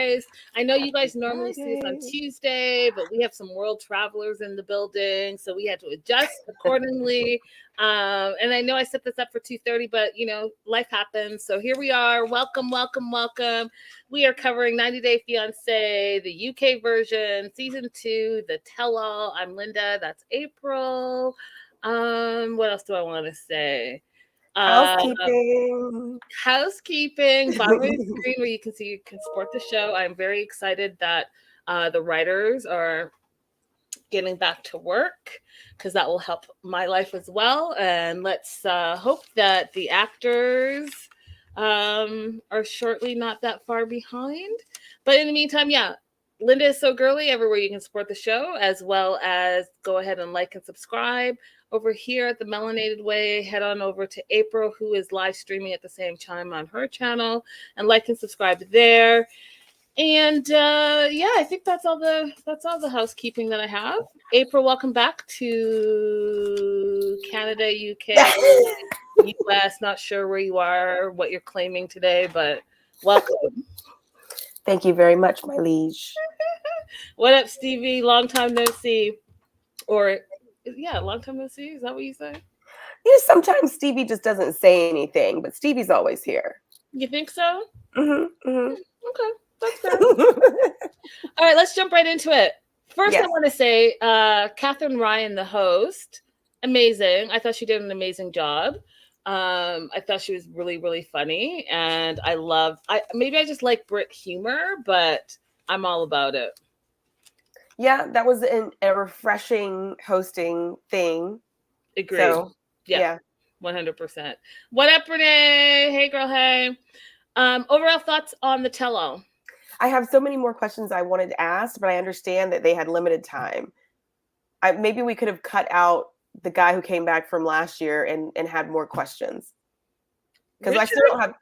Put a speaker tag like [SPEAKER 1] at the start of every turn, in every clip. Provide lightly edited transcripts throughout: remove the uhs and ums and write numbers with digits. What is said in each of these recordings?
[SPEAKER 1] guys. I know you guys normally see us on
[SPEAKER 2] Friday.
[SPEAKER 1] Tuesday, but we have some world travelers in the building, so we had to adjust accordingly. And I know I set this up for 2:30, but life happens. So here we are. Welcome, welcome, welcome. We are covering 90 Day Fiance, the UK version, season 2, the tell-all. I'm Linda. That's April. What else do I want to say?
[SPEAKER 2] Housekeeping.
[SPEAKER 1] Bottom of the screen where you can support the show. I'm very excited that the writers are getting back to work because that will help my life as well. And let's hope that the actors are shortly not that far behind. But in the meantime, Linda is So Girly everywhere you can support the show, as well as go ahead and like and subscribe. Over here at the Melanated Way, head on over to April, who is live streaming at the same time on her channel, and like and subscribe there. And I think that's all the housekeeping that I have. April, welcome back to Canada, UK, US. Not sure where you are, what you're claiming today, but welcome.
[SPEAKER 2] Thank you very much, my liege.
[SPEAKER 1] What up, Stevie? Long time no see. Long time no see. Is that what you say?
[SPEAKER 2] Sometimes Stevie just doesn't say anything, but Stevie's always here.
[SPEAKER 1] You think so?
[SPEAKER 2] Mm-hmm.
[SPEAKER 1] Okay, that's fair. All right, let's jump right into it. First, yes. I want to say Catherine Ryan, the host, amazing. I thought she did an amazing job. I thought she was really, really funny, and maybe I just like Brit humor, but I'm all about it.
[SPEAKER 2] Yeah, that was a refreshing hosting thing.
[SPEAKER 1] Agreed. So, yeah, 100%. What up, Renee? Hey, girl, hey. Overall thoughts on the tell-all?
[SPEAKER 2] I have so many more questions I wanted to ask, but I understand that they had limited time. Maybe we could have cut out the guy who came back from last year and had more questions. Because I still don't have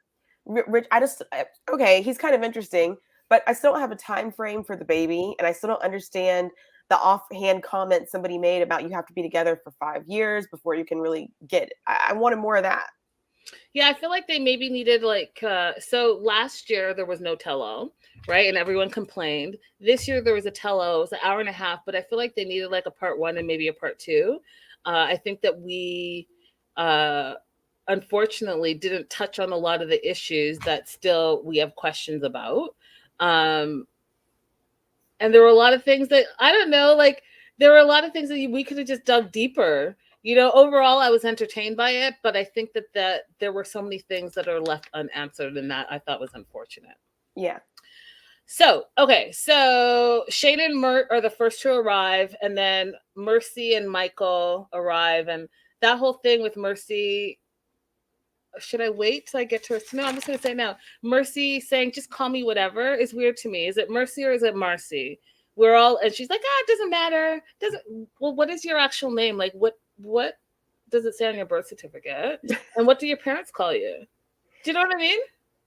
[SPEAKER 2] Rich. Okay, he's kind of interesting, but I still don't have a time frame for the baby, and I still don't understand the offhand comment somebody made about you have to be together for 5 years before you can really get. I wanted more of that.
[SPEAKER 1] Yeah, I feel like they maybe needed so last year there was no tell-all, right? And everyone complained. This year there was a tell-all. It was an hour and a half, but I feel like they needed like a part 1 and maybe a part 2. I think that we unfortunately didn't touch on a lot of the issues that still we have questions about. And there were a lot of things that, I don't know, there were a lot of things that we could have just dug deeper. Overall, I was entertained by it, but I think that there were so many things that are left unanswered, and that I thought was unfortunate.
[SPEAKER 2] Yeah.
[SPEAKER 1] So Shane and Mert are the first to arrive, and then Mercy and Michael arrive, and that whole thing with Mercy, should I wait till I get to her? No, I'm just going to say now. Mercy saying, just call me whatever, is weird to me. Is it Mercy or is it Marcy? And she's like, it doesn't matter. Well, what is your actual name? Like, what does it say on your birth certificate? And what do your parents call you? Do you know what I mean?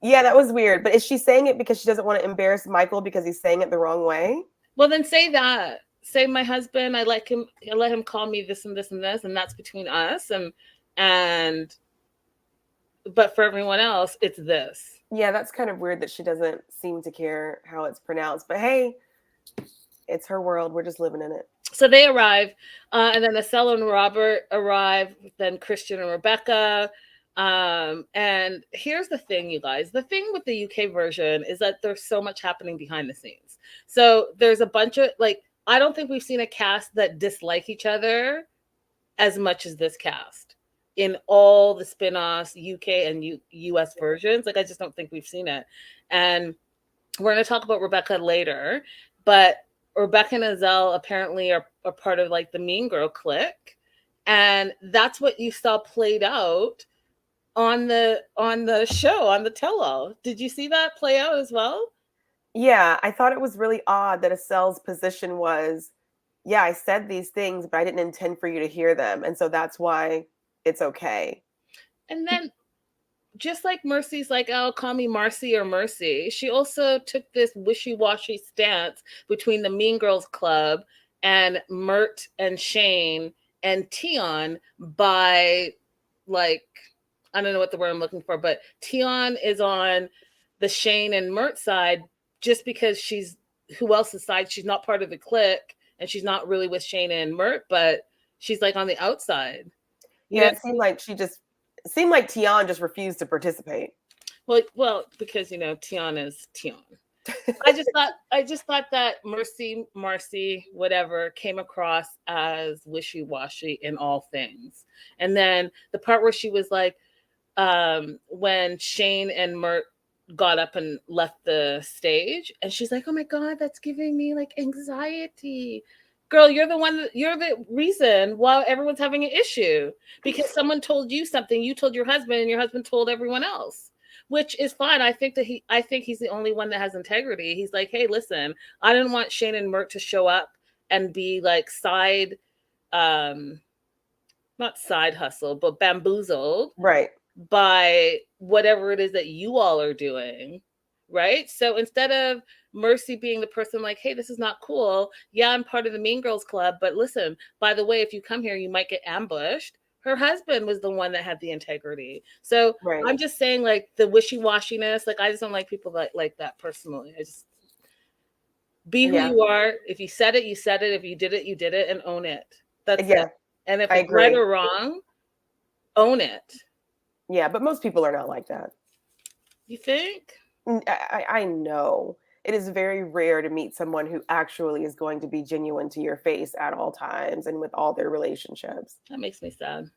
[SPEAKER 2] Yeah, that was weird. But is she saying it because she doesn't want to embarrass Michael because he's saying it the wrong way?
[SPEAKER 1] Well, then say that. Say my husband, I let him call me this and this and this, and that's between us. But for everyone else, it's this.
[SPEAKER 2] Yeah, that's kind of weird that she doesn't seem to care how it's pronounced. But hey, it's her world. We're just living in it.
[SPEAKER 1] So they arrive, and then Iselle and Robert arrive, then Christian and Rebecca. And here's the thing, you guys. The thing with the UK version is that there's so much happening behind the scenes. So there's a bunch of, I don't think we've seen a cast that dislike each other as much as this cast in all the spin-offs, UK and US versions. I just don't think we've seen it. And we're going to talk about Rebecca later, but Rebecca and Iselle apparently are part of the Mean Girl clique. And that's what you saw played out on the show, on the tell-all. Did you see that play out as well?
[SPEAKER 2] Yeah, I thought it was really odd that Iselle's position was, yeah, I said these things, but I didn't intend for you to hear them. And so that's why it's okay.
[SPEAKER 1] And then just like Mercy's call me Marcy or Mercy, she also took this wishy-washy stance between the Mean Girls Club and Mert and Shane and Tian by, I don't know what the word I'm looking for, but Tian is on the Shane and Mert side just because who else aside, she's not part of the clique and she's not really with Shayna and Mert, but she's like on the outside.
[SPEAKER 2] It seemed like Tian just refused to participate.
[SPEAKER 1] Well, because Tian is Tian. I just thought that Marcy, whatever, came across as wishy-washy in all things. And then the part where she was like, when Shane and Mert got up and left the stage, and she's like, "Oh my God, that's giving me like anxiety." Girl, you're the reason why everyone's having an issue, because someone told you something, you told your husband, and your husband told everyone else, which is fine. I think he's the only one that has integrity. He's like, "Hey, listen, I didn't want Shane and Mert to show up and be like not side hustle, but bamboozled,
[SPEAKER 2] right,
[SPEAKER 1] by whatever it is that you all are doing." Right. So instead of Mercy being the person like, "Hey, this is not cool. Yeah, I'm part of the Mean Girls Club, but listen, by the way, if you come here, you might get ambushed." Her husband was the one that had the integrity. So
[SPEAKER 2] right.
[SPEAKER 1] I'm just saying, like, the wishy-washiness, like, I just don't like people like that personally. I just be who you are. If you said it, you said it. If you did it, you did it, and own it. That's it. And if it's right or wrong, own it.
[SPEAKER 2] Yeah, but most people are not like that.
[SPEAKER 1] You think?
[SPEAKER 2] I know. It is very rare to meet someone who actually is going to be genuine to your face at all times and with all their relationships.
[SPEAKER 1] That makes me sad.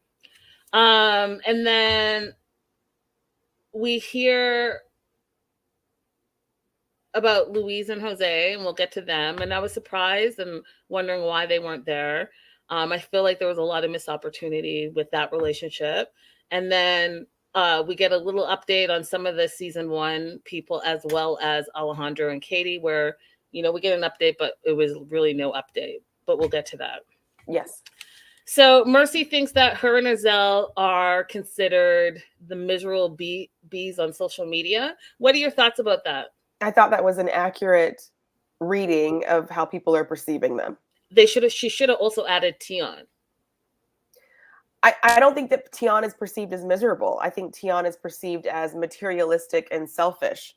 [SPEAKER 1] And then we hear about Louise and Jose, and we'll get to them. And I was surprised and wondering why they weren't there. I feel like there was a lot of missed opportunity with that relationship. And then we get a little update on some of the season 1 people, as well as Alejandro and Katie, where, we get an update, but it was really no update. But we'll get to that.
[SPEAKER 2] Yes.
[SPEAKER 1] So Mercy thinks that her and Iselle are considered the miserable bees on social media. What are your thoughts about that?
[SPEAKER 2] I thought that was an accurate reading of how people are perceiving them.
[SPEAKER 1] She should have also added Tian.
[SPEAKER 2] I don't think that Tian is perceived as miserable. I think Tian is perceived as materialistic and selfish.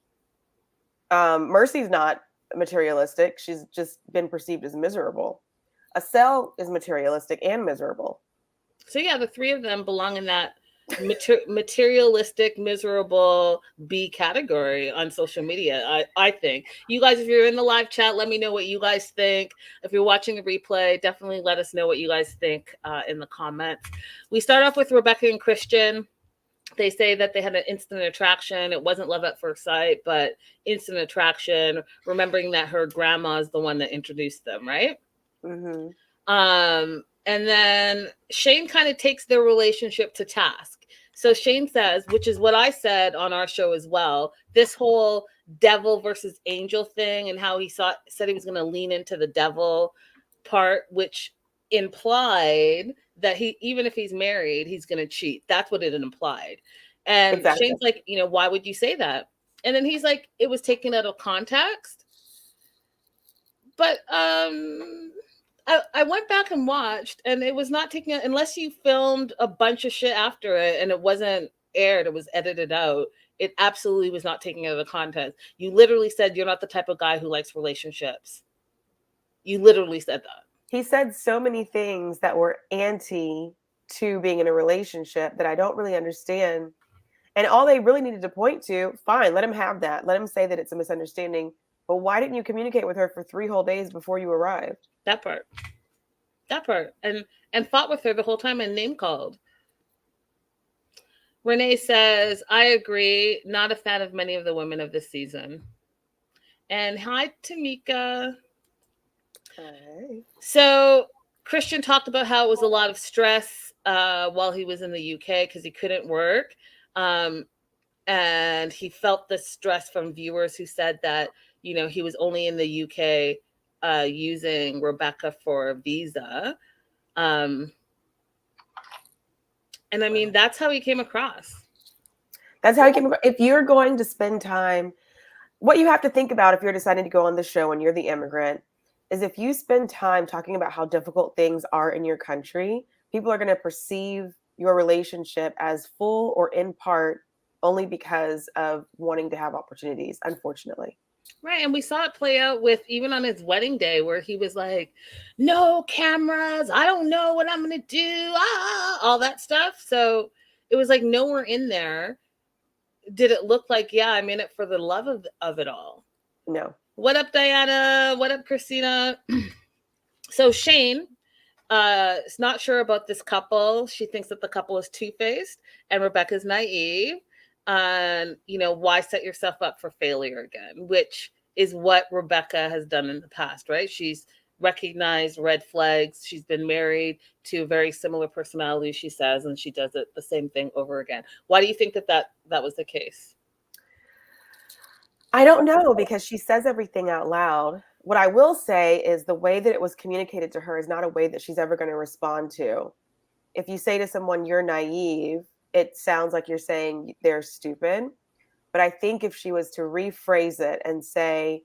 [SPEAKER 2] Mercy's not materialistic. She's just been perceived as miserable. Iselle is materialistic and miserable.
[SPEAKER 1] So yeah, the three of them belong in that materialistic, miserable B category on social media. I think. You guys, if you're in the live chat, let me know what you guys think. If you're watching the replay, definitely let us know what you guys think in the comments. We start off with Rebecca and Christian. They say that they had an instant attraction. It wasn't love at first sight, but instant attraction, remembering that her grandma is the one that introduced them, right?
[SPEAKER 2] Mm-hmm.
[SPEAKER 1] And then Shane kind of takes their relationship to task. So Shane says, which is what I said on our show as well, this whole devil versus angel thing, and how he said he was going to lean into the devil part, which implied that even if he's married, he's going to cheat. That's what it implied. And exactly. Shane's like, why would you say that? And then he's like, it was taken out of context. But I went back and watched, and it was not taken out, unless you filmed a bunch of shit after it and it wasn't aired, it was edited out. It absolutely was not taken out of the context. You literally said you're not the type of guy who likes relationships. You literally said that.
[SPEAKER 2] He said so many things that were anti to being in a relationship that I don't really understand. And all they really needed to point to, fine, let him have that. Let him say that it's a misunderstanding. But why didn't you communicate with her for 3 whole days before you arrived?
[SPEAKER 1] That part. And fought with her the whole time and name called. Renee says, I agree. Not a fan of many of the women of this season. And hi, Tamika.
[SPEAKER 2] Hi.
[SPEAKER 1] So Christian talked about how it was a lot of stress while he was in the UK because he couldn't work. And he felt the stress from viewers who said that, he was only in the UK using Rebecca for a visa. And I mean, that's how he came across.
[SPEAKER 2] That's how he came across. If you're going to spend time, what you have to think about if you're deciding to go on the show and you're the immigrant is if you spend time talking about how difficult things are in your country, people are going to perceive your relationship as full or in part only because of wanting to have opportunities, unfortunately.
[SPEAKER 1] Right. And we saw it play out with even on his wedding day where he was like, no cameras. I don't know what I'm going to do. All that stuff. So it was like nowhere in there did it look like, yeah, I'm in it for the love of it all.
[SPEAKER 2] No.
[SPEAKER 1] What up, Diana? What up, Christina? So Shane is not sure about this couple. She thinks that the couple is two-faced and Rebecca's naive. And, why set yourself up for failure again? Which is what Rebecca has done in the past, right? She's recognized red flags. She's been married to a very similar personality, she says, and she does it the same thing over again. Why do you think that was the case?
[SPEAKER 2] I don't know, because she says everything out loud. What I will say is the way that it was communicated to her is not a way that she's ever going to respond to. If you say to someone, you're naive, it sounds like you're saying they're stupid. But I think if she was to rephrase it and say,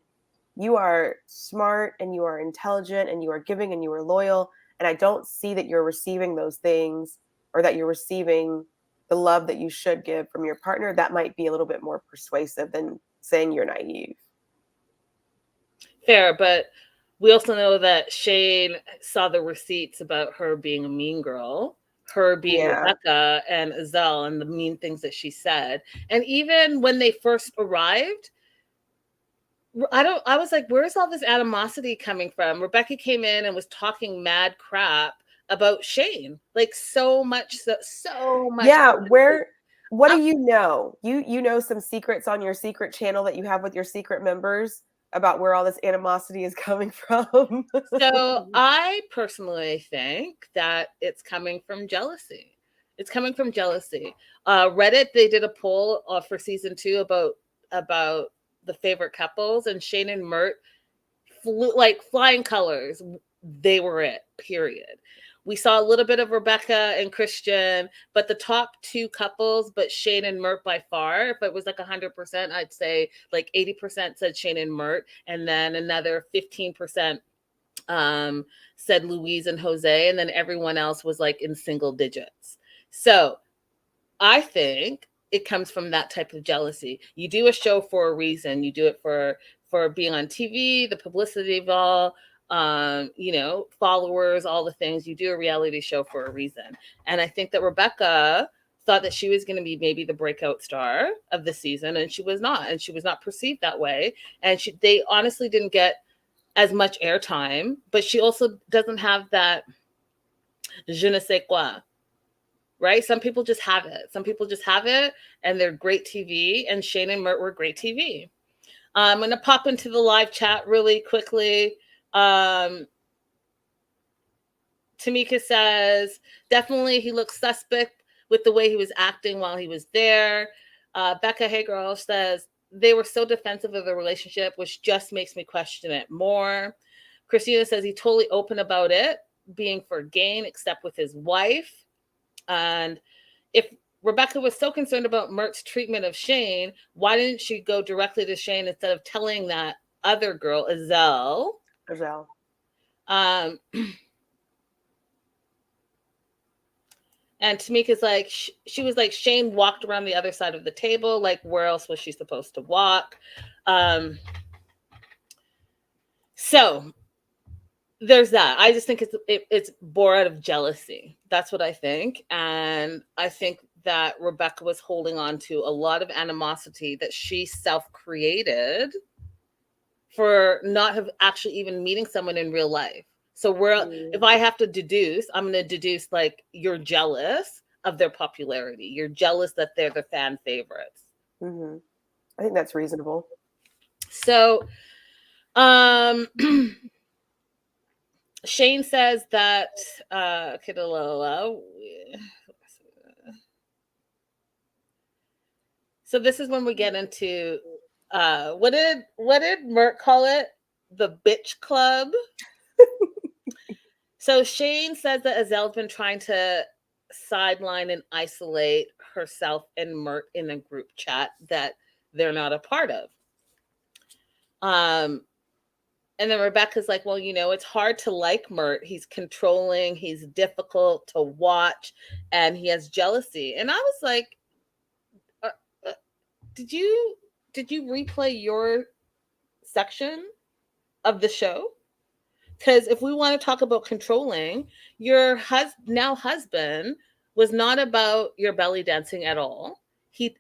[SPEAKER 2] you are smart and you are intelligent and you are giving and you are loyal, and I don't see that you're receiving those things or that you're receiving the love that you should give from your partner, that might be a little bit more persuasive than saying you're naive.
[SPEAKER 1] Fair, but we also know that Shane saw the receipts about her being a mean girl, her being Rebecca and Iselle, and the mean things that she said. And even when they first arrived, I was like, where's all this animosity coming from? Rebecca came in and was talking mad crap about Shane, like so much.
[SPEAKER 2] Yeah, what do you know? You know some secrets on your secret channel that you have with your secret members about where all this animosity is coming from?
[SPEAKER 1] So I personally think that it's coming from jealousy. It's coming from jealousy. Reddit, they did a poll for season 2 about the favorite couples, and Shane and Mert flew like flying colors. They were it, period. We saw a little bit of Rebecca and Christian, but the top 2 couples, but Shane and Mert by far. If it was like 100%, I'd say like 80% said Shane and Mert, and then another 15% said Louise and Jose, and then everyone else was like in single digits. So I think it comes from that type of jealousy. You do a show for a reason. You do it for being on TV, the publicity of all, followers, all the things. You do a reality show for a reason. And I think that Rebecca thought that she was going to be maybe the breakout star of the season, and she was not. And she was not perceived that way. And they honestly didn't get as much airtime, but she also doesn't have that je ne sais quoi, right? Some people just have it and they're great TV, and Shane and Mert were great TV. I'm going to pop into the live chat really quickly. Tamika says, definitely he looks suspect with the way he was acting while he was there. Becca Haygirl says, they were so defensive of the relationship, which just makes me question it more. Christina says he totally open about it, being for gain, except with his wife. And if Rebecca was so concerned about Mert's treatment of Shane, why didn't she go directly to Shane instead of telling that other girl, Iselle? And Tamika's like, she was like, Shane walked around the other side of the table. Like, where else was she supposed to walk? So there's that. I just think it's born out of jealousy. That's what I think. And I think that Rebecca was holding on to a lot of animosity that she self-created for not have actually even meeting someone in real life. So if I have to deduce, I'm going to deduce like you're jealous of their popularity. You're jealous that they're the fan favorites.
[SPEAKER 2] Mm-hmm. I think that's reasonable.
[SPEAKER 1] So, Shane says that so this is when we get into what did Mert call it? The bitch club. So Shane says that Iselle's been trying to sideline and isolate herself and Mert in a group chat that they're not a part of. And then Rebecca's like, well, it's hard to like Mert. He's controlling, he's difficult to watch, and he has jealousy. And I was like, did you replay your section of the show. Because if we want to talk about controlling, your now husband was not about your belly dancing at all. He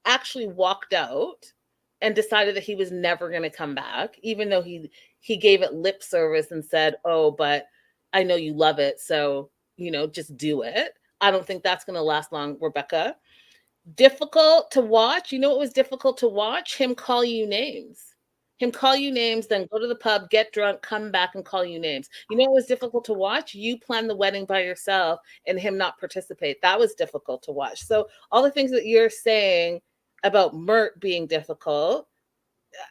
[SPEAKER 1] actually walked out and decided that he was never going to come back, even though he gave it lip service and said, "Oh, but I know you love it, so just do it." I don't think that's going to last long, Rebecca. Difficult to watch. You know what was difficult to watch? Him call you names. Then go to the pub, get drunk, come back and call you names. You know what was difficult to watch? You plan the wedding by yourself and him not participate. That was difficult to watch. So all the things that you're saying about Mert being difficult,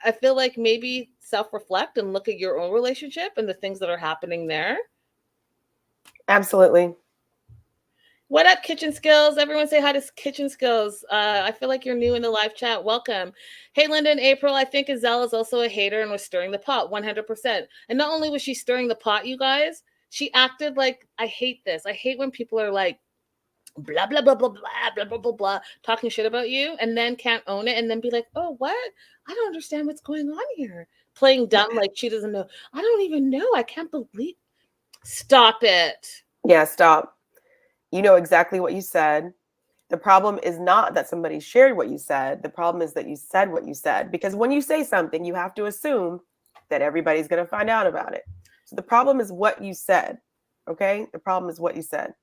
[SPEAKER 1] I feel like maybe self-reflect and look at your own relationship and the things that are happening there.
[SPEAKER 2] Absolutely.
[SPEAKER 1] What up, Kitchen Skills? Everyone say hi to Kitchen Skills. I feel like you're new in the live chat. Welcome. Hey, Linda and April. I think Iselle is also a hater and was stirring the pot 100%. And not only was she stirring the pot, you guys, she acted like, I hate this. I hate when people are like, blah, blah, blah, blah, blah, blah, blah, blah, blah, talking shit about you and then can't own it and then be like, oh, what? I don't understand what's going on here. Playing dumb like she doesn't know. I don't even know. I can't believe. Stop it.
[SPEAKER 2] Yeah, stop. You know exactly what you said. The problem is not that somebody shared what you said. The problem is that you said what you said. Because when you say something, you have to assume that everybody's going to find out about it. So the problem is what you said. Okay? The problem is what you said.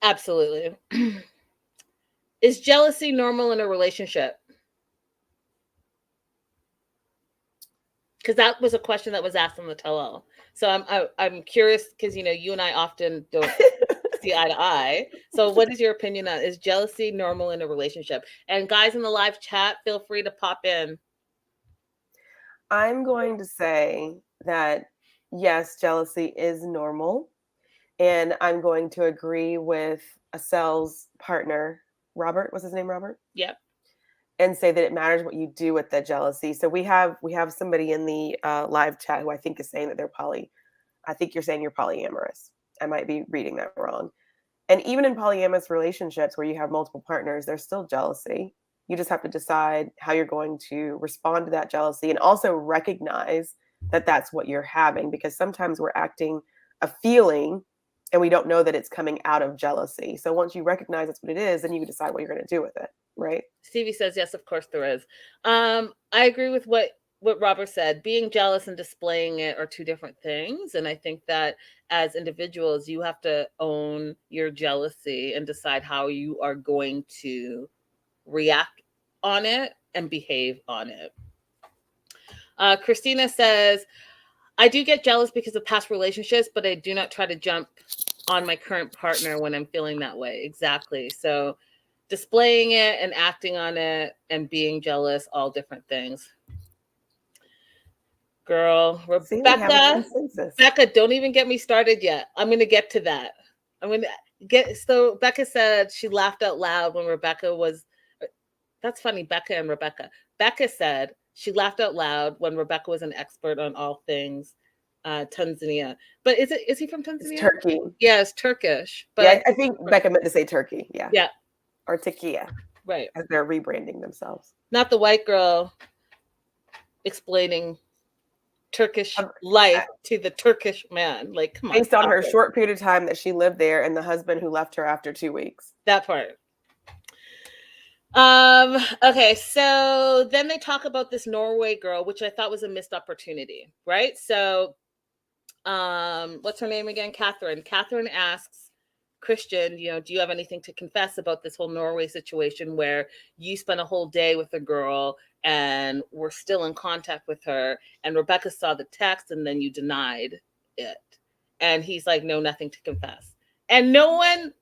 [SPEAKER 1] Absolutely. Is jealousy normal in a relationship? Because that was a question that was asked on the tell-all. So I'm curious because you and I often don't see eye to eye. So what is your opinion on, is jealousy normal in a relationship? And guys in the live chat, feel free to pop in.
[SPEAKER 2] I'm going to say that yes, jealousy is normal. And I'm going to agree with Iselle's partner, Robert. What's his name, Robert?
[SPEAKER 1] Yep.
[SPEAKER 2] And say that it matters what you do with the jealousy. So we have somebody in the live chat who I think is saying that they're I think you're saying you're polyamorous. I might be reading that wrong. And even in polyamorous relationships where you have multiple partners, there's still jealousy. You just have to decide how you're going to respond to that jealousy and also recognize that that's what you're having, because sometimes we're acting a feeling and we don't know that it's coming out of jealousy. So once you recognize that's what it is, then you can decide what you're going to do with it. Right.
[SPEAKER 1] Stevie says, yes, of course there is. I agree with what Robert said. Being jealous and displaying it are two different things. And I think that as individuals, you have to own your jealousy and decide how you are going to react on it and behave on it. Christina says, I do get jealous because of past relationships, but I do not try to jump on my current partner when I'm feeling that way. Exactly. So displaying it and acting on it and being jealous, all different things. Girl, Rebecca, don't even get me started yet. I'm going to get to that. So Becca said she laughed out loud when Rebecca was, that's funny, Becca and Rebecca. Becca said she laughed out loud when Rebecca was an expert on all things Tanzania. But is he from Tanzania?
[SPEAKER 2] It's Turkey.
[SPEAKER 1] Yeah, it's Turkish. But
[SPEAKER 2] yeah, I think Becca meant to say Turkey. Yeah.
[SPEAKER 1] Yeah.
[SPEAKER 2] Or Turkey.
[SPEAKER 1] Right.
[SPEAKER 2] As they're rebranding themselves.
[SPEAKER 1] Not the white girl explaining Turkish life to the Turkish man. Like, come on.
[SPEAKER 2] Based on her short period of time that she lived there and the husband who left her after 2 weeks.
[SPEAKER 1] That part. Okay, so then they talk about this Norway girl, which I thought was a missed opportunity, right? So what's her name again? Catherine. Catherine asks Christian, do you have anything to confess about this whole Norway situation where you spent a whole day with a girl and were still in contact with her, and Rebecca saw the text and then you denied it? And he's like, no, nothing to confess. And no one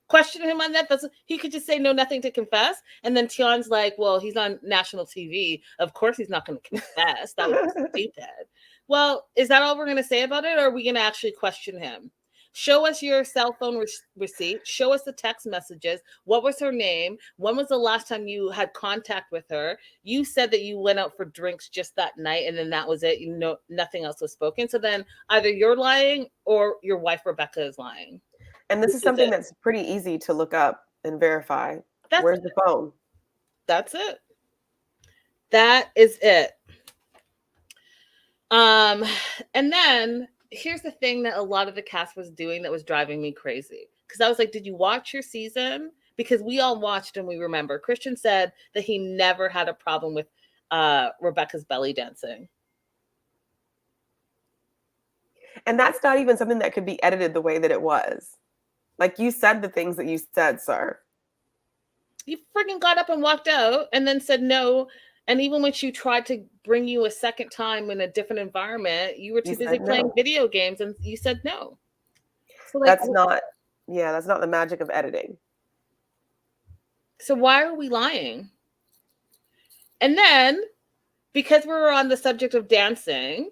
[SPEAKER 1] questioned him on that. He could just say no, nothing to confess. And then Tian's like, well, he's on national TV. Of course he's not going to confess. That would be stupid. Well, is that all we're going to say about it? Or are we going to actually question him? Show us your cell phone receipt. Show us the text messages. What was her name? When was the last time you had contact with her? You said that you went out for drinks just that night, and then that was it. Nothing else was spoken. So then either you're lying or your wife, Rebecca, is lying.
[SPEAKER 2] And this is something that's pretty easy to look up and verify. Where's the phone?
[SPEAKER 1] That's it. That is it. And then here's the thing that a lot of the cast was doing that was driving me crazy. Because I was like, did you watch your season? Because we all watched and we remember. Christian said that he never had a problem with Rebecca's belly dancing.
[SPEAKER 2] And that's not even something that could be edited the way that it was. Like, you said the things that you said, sir.
[SPEAKER 1] You freaking got up and walked out and then said no. And even when she tried to bring you a second time in a different environment, you were too busy playing video games and you said no.
[SPEAKER 2] So like, that's not the magic of editing.
[SPEAKER 1] So why are we lying? And then, because we were on the subject of dancing,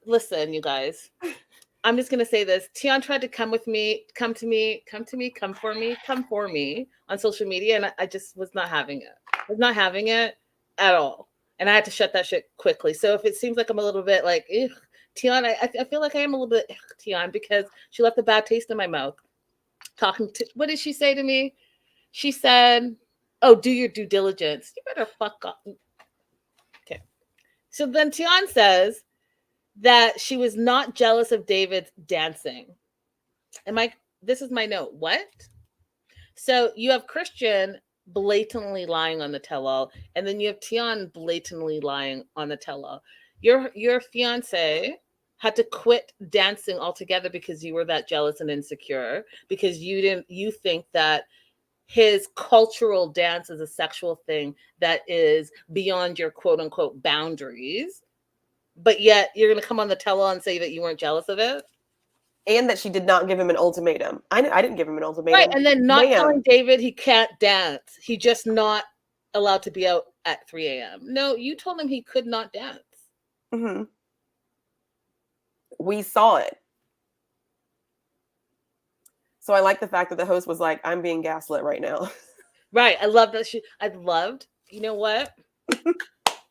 [SPEAKER 1] listen, you guys, I'm just going to say this. Tian tried to come for me on social media. And I just was not having it. I was not having it at all. And I had to shut that shit quickly. So if it seems like I'm a little bit like, Tian, I feel like I am a little bit Tian because she left a bad taste in my mouth. What did she say to me? She said, oh, do your due diligence. You better fuck off. Okay. So then Tian says that she was not jealous of David's dancing. This is my note. What? So you have Christian blatantly lying on the tell-all, and then you have Tian blatantly lying on the tell-all. Your fiance had to quit dancing altogether because you were that jealous and insecure, because you think that his cultural dance is a sexual thing that is beyond your quote unquote boundaries. But yet you're going to come on the tell-all and say that you weren't jealous of it?
[SPEAKER 2] And that she did not give him an ultimatum. I didn't give him an ultimatum.
[SPEAKER 1] Right, and then not telling David he can't dance. He just not allowed to be out at 3 a.m. No, you told him he could not dance.
[SPEAKER 2] Mm-hmm. We saw it. So I like the fact that the host was like, I'm being gaslit right now.
[SPEAKER 1] Right. I love that. You know what?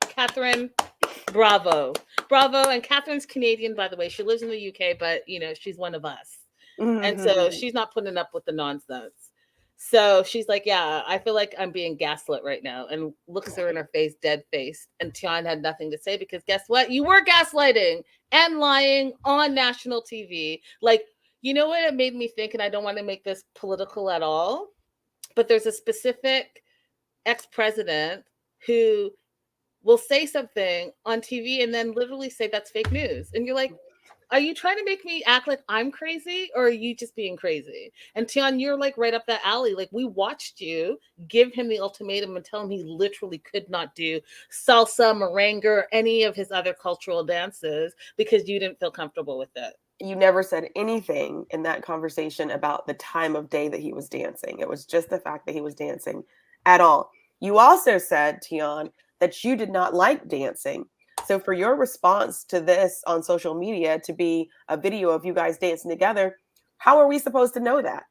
[SPEAKER 1] Catherine, bravo. And Catherine's Canadian, by the way. She lives in the UK, but she's one of us. Mm-hmm. And so she's not putting up with the nonsense. So she's like, yeah, I feel like I'm being gaslit right now, and looks her in her face, dead faced. And Tian had nothing to say because guess what? You were gaslighting and lying on national TV. Like, you know what it made me think, and I don't want to make this political at all, but there's a specific ex-president who will say something on TV and then literally say that's fake news. And you're like, are you trying to make me act like I'm crazy, or are you just being crazy? And Tian, you're like right up that alley. Like, we watched you give him the ultimatum and tell him he literally could not do salsa, merengue, or any of his other cultural dances because you didn't feel comfortable with it.
[SPEAKER 2] You never said anything in that conversation about the time of day that he was dancing. It was just the fact that he was dancing at all. You also said, Tian, that you did not like dancing. So for your response to this on social media to be a video of you guys dancing together, how are we supposed to know that?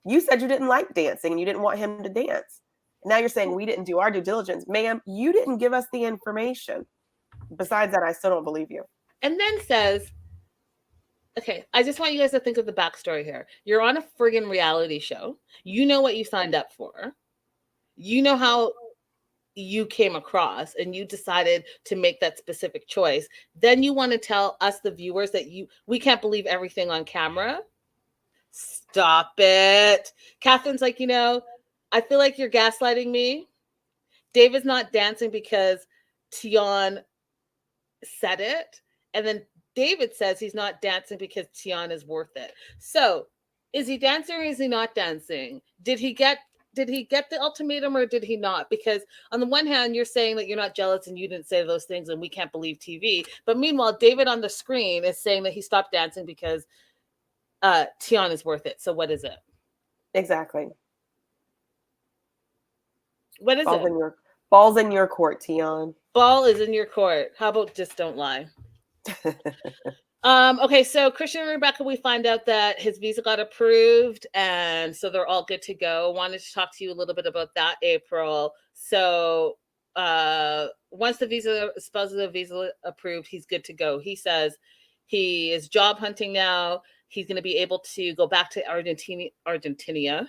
[SPEAKER 2] You said you didn't like dancing and you didn't want him to dance. Now you're saying we didn't do our due diligence. Ma'am, you didn't give us the information. Besides that, I still don't believe you.
[SPEAKER 1] And then says, okay, I just want you guys to think of the backstory here. You're on a friggin' reality show. You know what you signed up for. You know how you came across and you decided to make that specific choice. Then you want to tell us, the viewers, that we can't believe everything on camera. Stop it. Catherine's like, I feel like you're gaslighting me. David's not dancing because Tian said it. And then David says he's not dancing because Tian is worth it. So is he dancing or is he not dancing? Did he get the ultimatum or did he not? Because on the one hand, you're saying that you're not jealous and you didn't say those things and we can't believe TV. But meanwhile, David on the screen is saying that he stopped dancing because Tian is worth it. So what is it?
[SPEAKER 2] Exactly.
[SPEAKER 1] What is it?
[SPEAKER 2] Ball's in your court, Tian.
[SPEAKER 1] Ball is in your court. How about just don't lie? Okay, so Christian and Rebecca, we find out that his visa got approved, and so they're all good to go. Wanted to talk to you a little bit about that, April. So once the spouse of the visa approved, he's good to go. He says he is job hunting now. He's going to be able to go back to Argentina.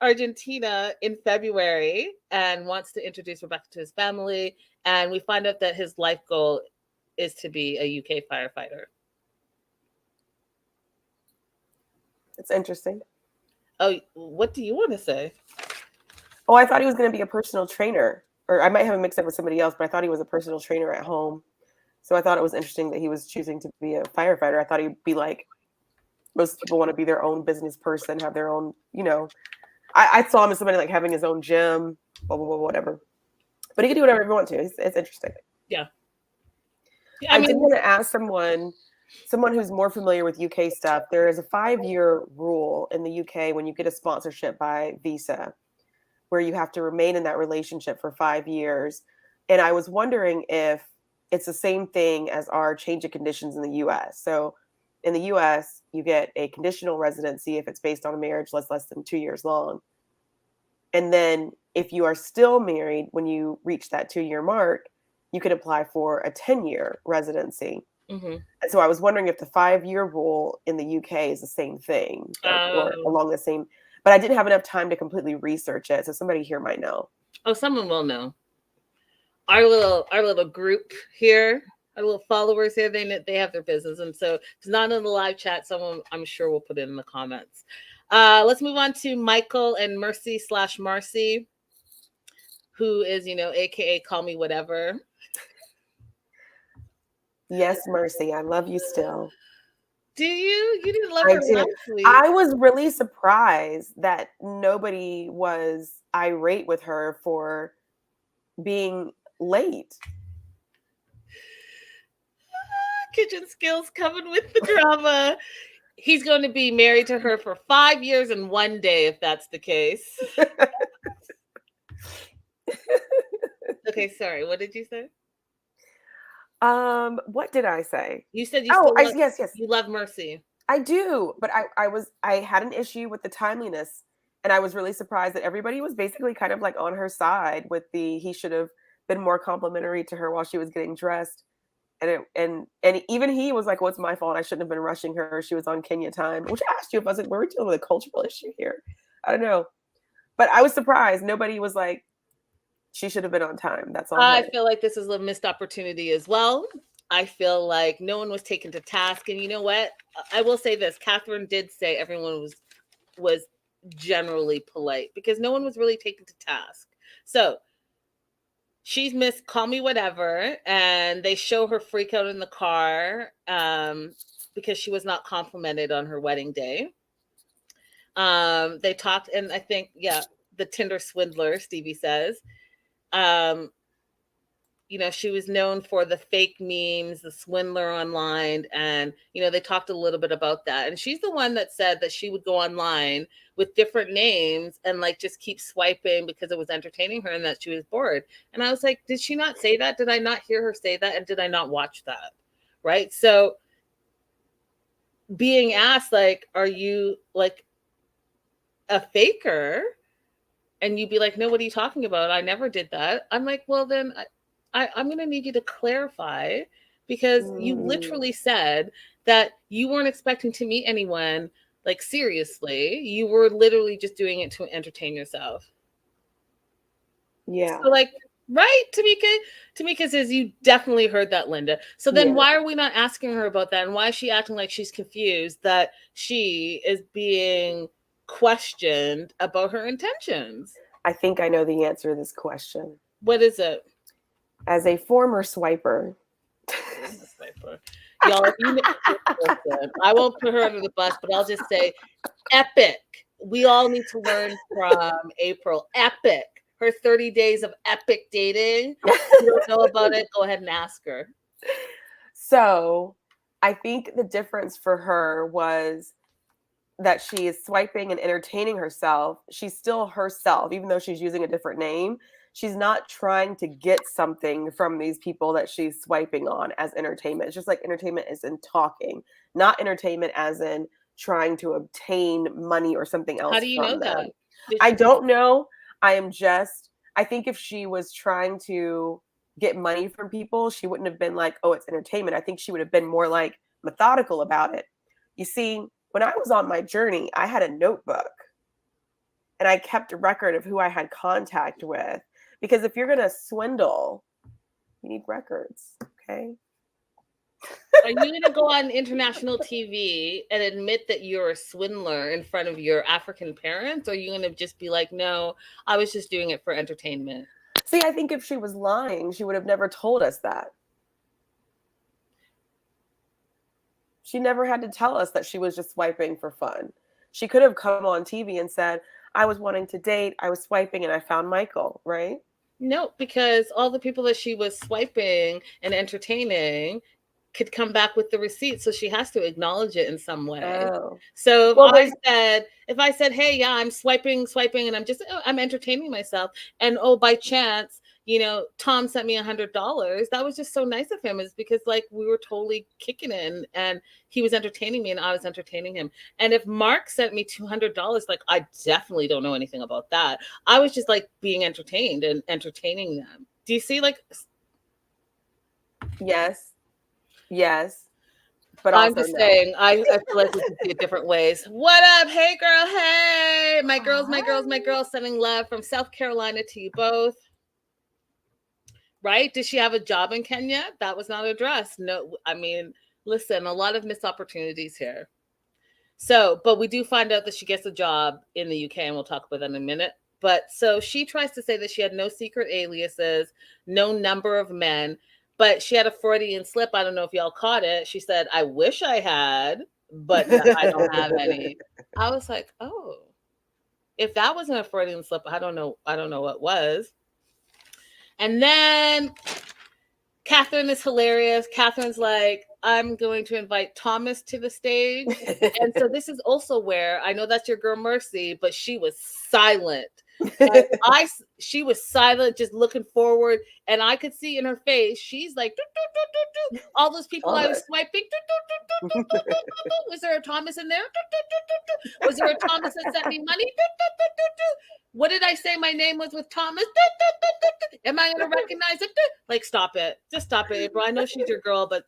[SPEAKER 1] Argentina in February and wants to introduce Rebecca to his family. And we find out that his life goal is to be a UK firefighter.
[SPEAKER 2] It's interesting.
[SPEAKER 1] Oh, what do you want to say?
[SPEAKER 2] Oh, I thought he was going to be a personal trainer. Or I might have him mixed up with somebody else, but I thought he was a personal trainer at home. So I thought it was interesting that he was choosing to be a firefighter. I thought he'd be like, most people want to be their own business person, have their own, I saw him as somebody like having his own gym, blah, blah, blah, whatever. But he can do whatever he wants to. It's interesting.
[SPEAKER 1] Yeah.
[SPEAKER 2] I did want to ask someone who's more familiar with UK stuff. There is a 5-year rule in the UK when you get a sponsorship by Visa, where you have to remain in that relationship for 5 years. And I was wondering if it's the same thing as our change of conditions in the US. So in the US, you get a conditional residency if it's based on a marriage that's less than 2 years long. And then if you are still married when you reach that 2-year mark, you can apply for a 10-year residency.
[SPEAKER 1] Mm-hmm.
[SPEAKER 2] And so I was wondering if the 5-year rule in the UK is the same thing or along the same, but I didn't have enough time to completely research it. So somebody here might know.
[SPEAKER 1] Oh, someone will know. Our little group here, our little followers here, they have their business. And so if it's not in the live chat, someone I'm sure will put it in the comments. Let's move on to Michael and Mercy/Marcy, who is, AKA call me whatever.
[SPEAKER 2] Yes, Mercy, I love you still.
[SPEAKER 1] Do you? You didn't love her last week.
[SPEAKER 2] I was really surprised that nobody was irate with her for being late.
[SPEAKER 1] Kitchen skills coming with the drama. He's going to be married to her for 5 years and 1 day, if that's the case. Okay, sorry. What did you say?
[SPEAKER 2] What did I say?
[SPEAKER 1] You said you
[SPEAKER 2] yes.
[SPEAKER 1] You love Mercy.
[SPEAKER 2] I do, but I had an issue with the timeliness, and I was really surprised that everybody was basically kind of like on her side with he should have been more complimentary to her while she was getting dressed. And even he was like, well, it's my fault. I shouldn't have been rushing her. She was on Kenya time, which I asked you if I was like, were we dealing with a cultural issue here? I don't know. But I was surprised. Nobody was like, she should have been on time. That's all.
[SPEAKER 1] I feel like this is a missed opportunity as well. I feel like no one was taken to task. And you know what? I will say this. Catherine did say everyone was generally polite because no one was really taken to task. So she's missed call me whatever. And they show her freak out in the car because she was not complimented on her wedding day. They talked, and I think, the Tinder swindler, Stevie says. She was known for the fake memes, the swindler online. And, they talked a little bit about that. And she's the one that said that she would go online with different names and like just keep swiping because it was entertaining her and that she was bored. And I was like, did she not say that? Did I not hear her say that? And did I not watch that? Right. So being asked, like, are you like a faker? And you'd be like, no, what are you talking about? I never did that. I'm like, well, then I'm going to need you to clarify because you literally said that you weren't expecting to meet anyone, like, seriously. You were literally just doing it to entertain yourself.
[SPEAKER 2] Yeah.
[SPEAKER 1] So, like, right, Tamika says you definitely heard that, Linda. So then why are we not asking her about that? And why is she acting like she's confused that she is being questioned about her intentions?
[SPEAKER 2] I think I know the answer to this question.
[SPEAKER 1] What is it?
[SPEAKER 2] As a former swiper.
[SPEAKER 1] Y'all, I won't put her under the bus, but I'll just say epic. We all need to learn from April. Epic. Her 30 days of epic dating. If you don't know about it, go ahead and ask her.
[SPEAKER 2] So I think the difference for her was that she is swiping and entertaining herself. She's still herself, even though she's using a different name. She's not trying to get something from these people that she's swiping on as entertainment. It's just like entertainment is in talking, not entertainment as in trying to obtain money or something else.
[SPEAKER 1] How do you know that?
[SPEAKER 2] I don't know. I think if she was trying to get money from people, she wouldn't have been like, oh, it's entertainment. I think she would have been more like methodical about it. You see, when I was on my journey, I had a notebook and I kept a record of who I had contact with. Because if you're going to swindle, you need records, okay?
[SPEAKER 1] Are you going to go on international TV and admit that you're a swindler in front of your African parents? Or are you going to just be like, no, I was just doing it for entertainment?
[SPEAKER 2] See, I think if she was lying, she would have never told us that. She never had to tell us that she was just swiping for fun. She could have come on TV and said, I was wanting to date, I was swiping, and I found Michael, right?
[SPEAKER 1] No, because all the people that she was swiping and entertaining could come back with the receipt, so she has to acknowledge it in some way.
[SPEAKER 2] Oh.
[SPEAKER 1] So if I said, hey, yeah, I'm swiping, and I'm entertaining myself, and by chance, Tom sent me $100. That was just so nice of him, is because like we were totally kicking it, and he was entertaining me and I was entertaining him. And if Mark sent me $200, like I definitely don't know anything about that. I was just like being entertained and entertaining them. Do you see? Like,
[SPEAKER 2] yes, but
[SPEAKER 1] I'm just saying, I feel like we can see it different ways. What up? Hey, girl. Hey, my girls, sending love from South Carolina to you both. Right? Did she have a job in Kenya? That was not addressed. No, I mean, listen, a lot of missed opportunities here. So, but we do find out that she gets a job in the UK, and we'll talk about that in a minute. But so she tries to say that she had no secret aliases, no number of men, but she had a Freudian slip. I don't know if y'all caught it. She said, I wish I had, but I don't have any. I was like, oh, if that wasn't a Freudian slip, I don't know what was. And then Catherine is hilarious. Catherine's like, I'm going to invite Thomas to the stage. And so this is also where I know that's your girl Mercy, but she was silent. Like, she was silent, just looking forward, and I could see in her face, she's like, doo, doo, doo, doo, doo. All those people I was swiping. Was there a Thomas in there? Was there a Thomas that sent me money? What did I say my name was with Thomas? Am I going to recognize it? Like, stop it. Just stop it, April. I know she's your girl, but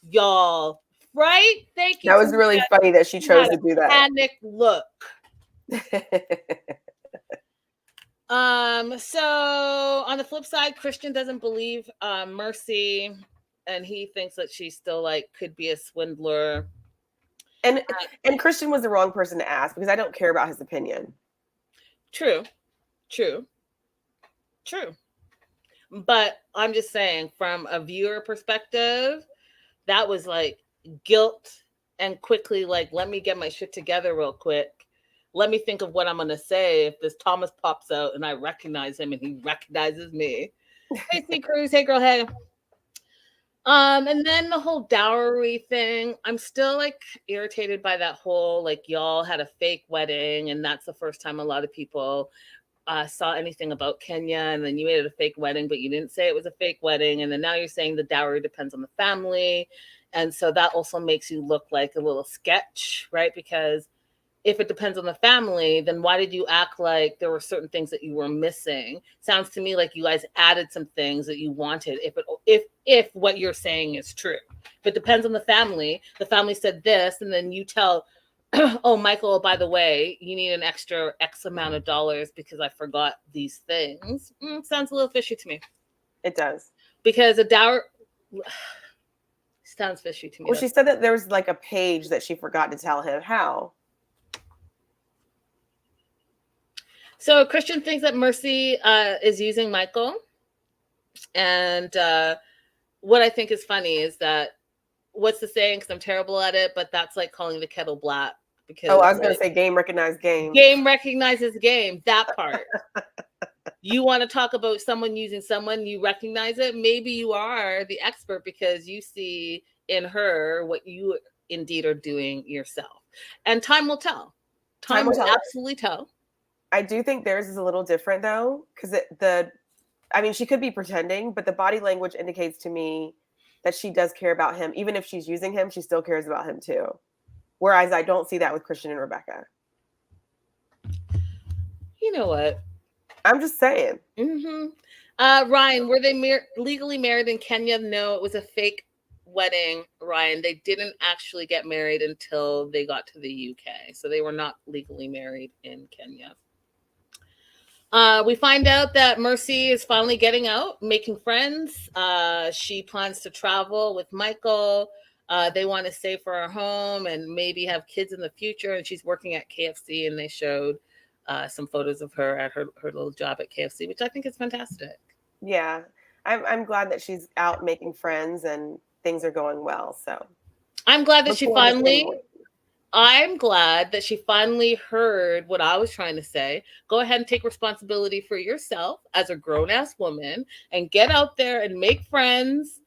[SPEAKER 1] y'all, right? Thank you.
[SPEAKER 2] That was really funny that she chose to do that.
[SPEAKER 1] Panic look. So on the flip side, Christian doesn't believe Mercy, and he thinks that she still like could be a swindler.
[SPEAKER 2] And Christian was the wrong person to ask, because I don't care about his opinion.
[SPEAKER 1] True. But I'm just saying, from a viewer perspective, that was like guilt, and quickly like, let me get my shit together real quick. Let me think of what I'm going to say if this Thomas pops out and I recognize him and he recognizes me. Hey, C. Cruz. Hey, girl. Hey. And then the whole dowry thing. I'm still like irritated by that whole, like, y'all had a fake wedding, and that's the first time a lot of people saw anything about Kenya, and then you made it a fake wedding, but you didn't say it was a fake wedding. And then now you're saying the dowry depends on the family. And so that also makes you look like a little sketch, right? Because if it depends on the family, then why did you act like there were certain things that you were missing? Sounds to me like you guys added some things that you wanted. If what you're saying is true, if it depends on the family said this, and then you tell, oh, Michael, by the way, you need an extra X amount of dollars because I forgot these things. Sounds a little fishy to me.
[SPEAKER 2] It does.
[SPEAKER 1] Because a dowry sounds fishy to me.
[SPEAKER 2] Well, she said that there was like a page that she forgot to tell him. How?
[SPEAKER 1] So Christian thinks that Mercy is using Michael. And what I think is funny is that, what's the saying? Because I'm terrible at it, but that's like calling the kettle black. Because
[SPEAKER 2] I was going to say game recognized game.
[SPEAKER 1] Game recognizes game. That part. You want to talk about someone using someone, you recognize it. Maybe you are the expert because you see in her what you indeed are doing yourself. And time will tell. Time will absolutely tell.
[SPEAKER 2] I do think theirs is a little different though, because she could be pretending, but the body language indicates to me that she does care about him. Even if she's using him, she still cares about him too. Whereas I don't see that with Christian and Rebecca.
[SPEAKER 1] You know what?
[SPEAKER 2] I'm just saying.
[SPEAKER 1] Mm-hmm. Ryan, were they legally married in Kenya? No, it was a fake wedding, Ryan. They didn't actually get married until they got to the UK. So they were not legally married in Kenya. We find out that Mercy is finally getting out, making friends. She plans to travel with Michael. They want to save for her home and maybe have kids in the future. And she's working at KFC, and they showed some photos of her at her little job at KFC, which I think is fantastic.
[SPEAKER 2] Yeah, I'm glad that she's out making friends and things are going well. So
[SPEAKER 1] I'm glad that
[SPEAKER 2] look
[SPEAKER 1] she
[SPEAKER 2] forward to seeing
[SPEAKER 1] finally
[SPEAKER 2] more.
[SPEAKER 1] I'm glad that she finally heard what I was trying to say. Go ahead and take responsibility for yourself as a grown ass woman and get out there and make friends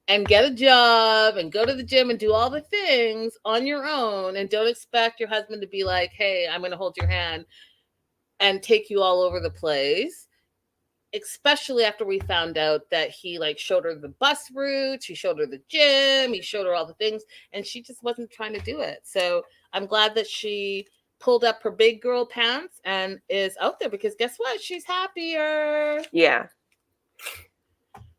[SPEAKER 1] and get a job and go to the gym and do all the things on your own. And don't expect your husband to be like, hey, I'm going to hold your hand and take you all over the place. Especially after we found out that he like showed her the bus routes, he showed her the gym, he showed her all the things, and she just wasn't trying to do it. So I'm glad that she pulled up her big girl pants and is out there, because guess what? She's happier.
[SPEAKER 2] Yeah.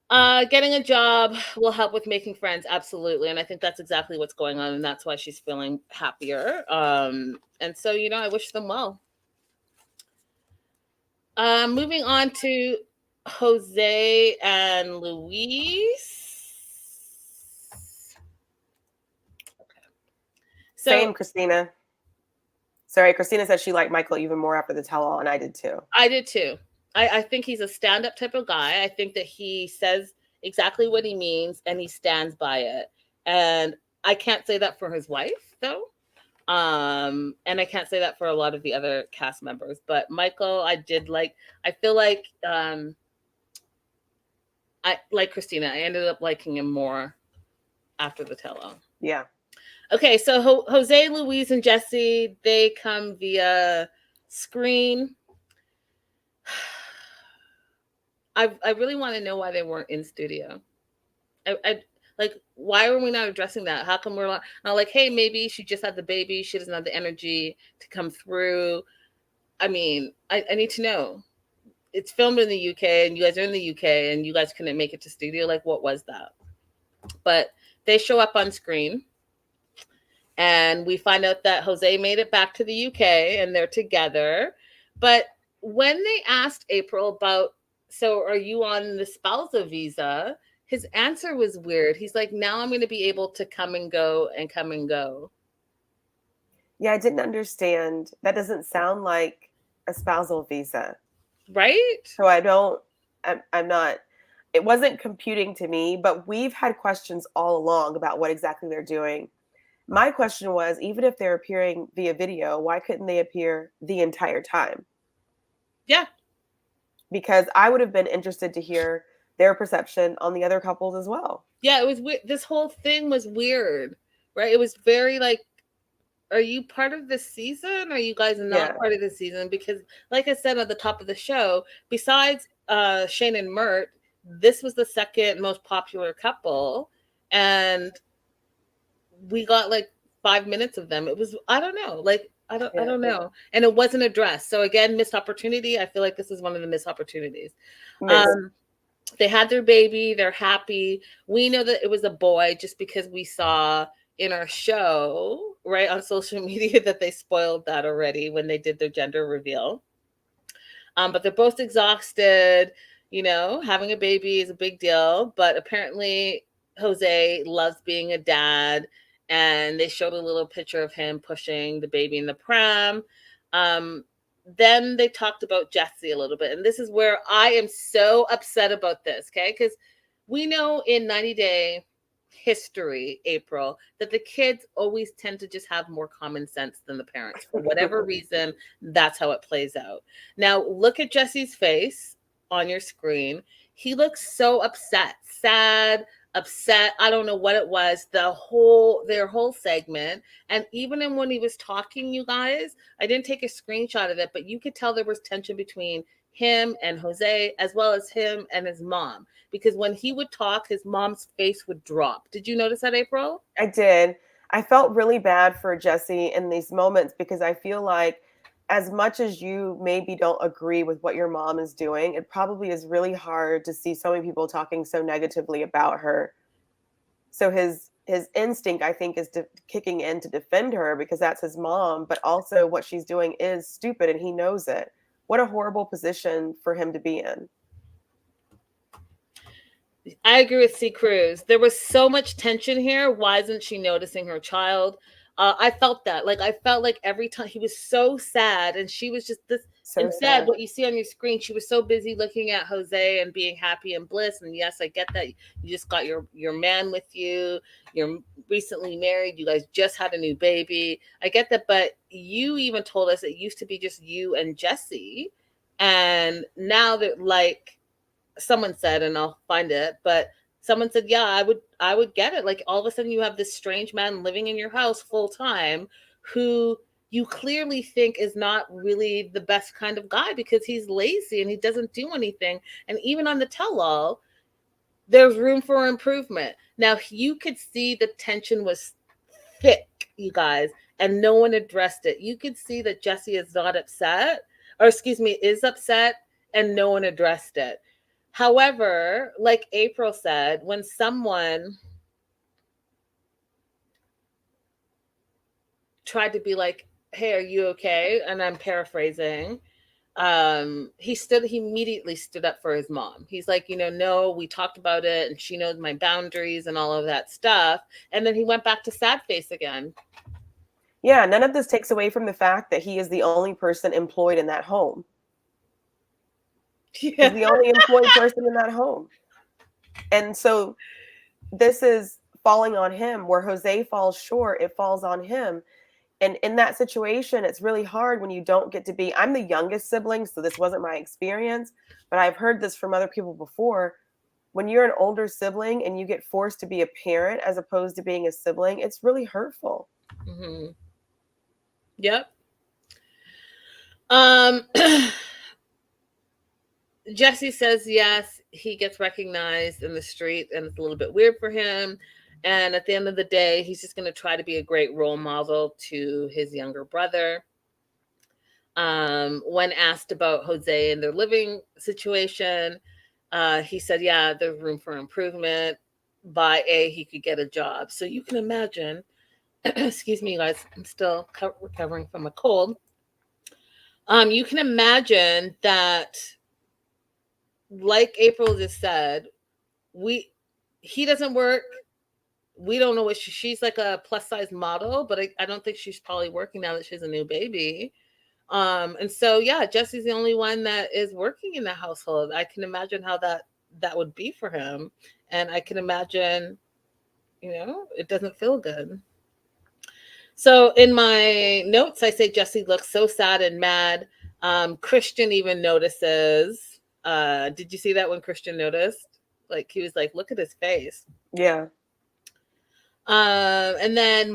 [SPEAKER 1] Getting a job will help with making friends, absolutely, and I think that's exactly what's going on, and that's why she's feeling happier. And so, you know, I wish them well. Moving on to Jose and Louise. Okay. So,
[SPEAKER 2] Same, Christina. Sorry, Christina said she liked Michael even more after the tell-all, and I did too.
[SPEAKER 1] I did too. I think he's a stand-up type of guy. I think that he says exactly what he means and he stands by it. And I can't say that for his wife, though. And I can't say that for a lot of the other cast members. But Michael, I did like. I feel like I like Christina. I ended up liking him more after the tell-all.
[SPEAKER 2] Yeah.
[SPEAKER 1] Okay, so Jose, Louise, and Jesse, they come via screen. I really want to know why they weren't in studio. I like, why are we not addressing that? How come we're not like, hey, maybe she just had the baby, she doesn't have the energy to come through. I mean, I need to know. It's filmed in the UK and you guys are in the UK and you guys couldn't make it to studio. Like, what was that? But they show up on screen and we find out that Jose made it back to the UK and they're together. But when they asked April about, so are you on the spousal visa? His answer was weird. He's like, now I'm going to be able to come and go and come and go.
[SPEAKER 2] Yeah, I didn't understand. That doesn't sound like a spousal visa.
[SPEAKER 1] Right?
[SPEAKER 2] So I'm not, it wasn't computing to me, but we've had questions all along about what exactly they're doing. My question was, even if they're appearing via video, why couldn't they appear the entire time?
[SPEAKER 1] Yeah.
[SPEAKER 2] Because I would have been interested to hear their perception on the other couples as well.
[SPEAKER 1] Yeah, it was weird. This whole thing was weird, right? It was very like, are you part of this season? Or are you guys not part of this season? Because like I said at the top of the show, besides Shane and Mert, this was the second most popular couple. And we got like 5 minutes of them. It was, I don't know. Like, I don't know. And it wasn't addressed. So again, missed opportunity. I feel like this is one of the missed opportunities. They had their baby. They're happy. We know that it was a boy just because we saw in our show, right, on social media that they spoiled that already when they did their gender reveal. But they're both exhausted. You know, having a baby is a big deal. But apparently Jose loves being a dad. And they showed a little picture of him pushing the baby in the pram. Then they talked about Jesse a little bit. And this is where I am so upset about this, okay? Because we know in 90 Day history, April, that the kids always tend to just have more common sense than the parents. For whatever reason, that's how it plays out. Now, look at Jesse's face on your screen. He looks so upset, sad, upset. I don't know what it was, their whole segment. And even when he was talking, you guys, I didn't take a screenshot of it, but you could tell there was tension between him and Jose, as well as him and his mom. Because when he would talk, his mom's face would drop. Did you notice that, April?
[SPEAKER 2] I did. I felt really bad for Jesse in these moments because I feel like as much as you maybe don't agree with what your mom is doing, it probably is really hard to see so many people talking so negatively about her. So his instinct, I think, is kicking in to defend her because that's his mom, but also what she's doing is stupid and he knows it. What a horrible position for him to be in.
[SPEAKER 1] I agree with C. Cruz. There was so much tension here. Why isn't she noticing her child? I felt that. Like, I felt like every time he was so sad, and she was just this.
[SPEAKER 2] So
[SPEAKER 1] Instead,
[SPEAKER 2] sad.
[SPEAKER 1] what you see on your screen, she was so busy looking at Jose and being happy and bliss. And yes, I get that. You just got your man with you. You're recently married. You guys just had a new baby. I get that. But you even told us it used to be just you and Jesse. And now that, like, someone said, and I'll find it, but someone said, yeah, I would get it. Like, all of a sudden you have this strange man living in your house full time who you clearly think is not really the best kind of guy because he's lazy and he doesn't do anything. And even on the tell-all, there's room for improvement. Now, you could see the tension was thick, you guys, and no one addressed it. You could see that Jesse is not upset, or excuse me, is upset, and no one addressed it. However, like April said, when someone tried to be like, hey, are you okay? And I'm paraphrasing. He immediately stood up for his mom. He's like, no, we talked about it and she knows my boundaries and all of that stuff. And then he went back to sad face again.
[SPEAKER 2] Yeah, none of this takes away from the fact that he is the only person employed in that home. Yeah. He's the only employed person in that home. And so this is falling on him. Where Jose falls short, it falls on him. And in that situation, it's really hard when you don't get to be, I'm the youngest sibling, so this wasn't my experience, but I've heard this from other people before. When you're an older sibling and you get forced to be a parent as opposed to being a sibling, it's really hurtful.
[SPEAKER 1] Mm-hmm. Yep. Jesse says yes, he gets recognized in the street and it's a little bit weird for him. And at the end of the day, he's just going to try to be a great role model to his younger brother. When asked about Jose and their living situation, he said, yeah, there's room for improvement. By he could get a job. So you can imagine, excuse me, guys, I'm still recovering from a cold. You can imagine that, like April just said, he doesn't work. We don't know what she's like a plus size model, but I don't think she's probably working now that she has a new baby. And so, yeah, Jesse's the only one that is working in the household. I can imagine how that would be for him. And I can imagine, it doesn't feel good. So in my notes, I say Jesse looks so sad and mad. Christian even notices. Did you see that when Christian noticed? Like, he was like, look at his face.
[SPEAKER 2] Yeah.
[SPEAKER 1] And then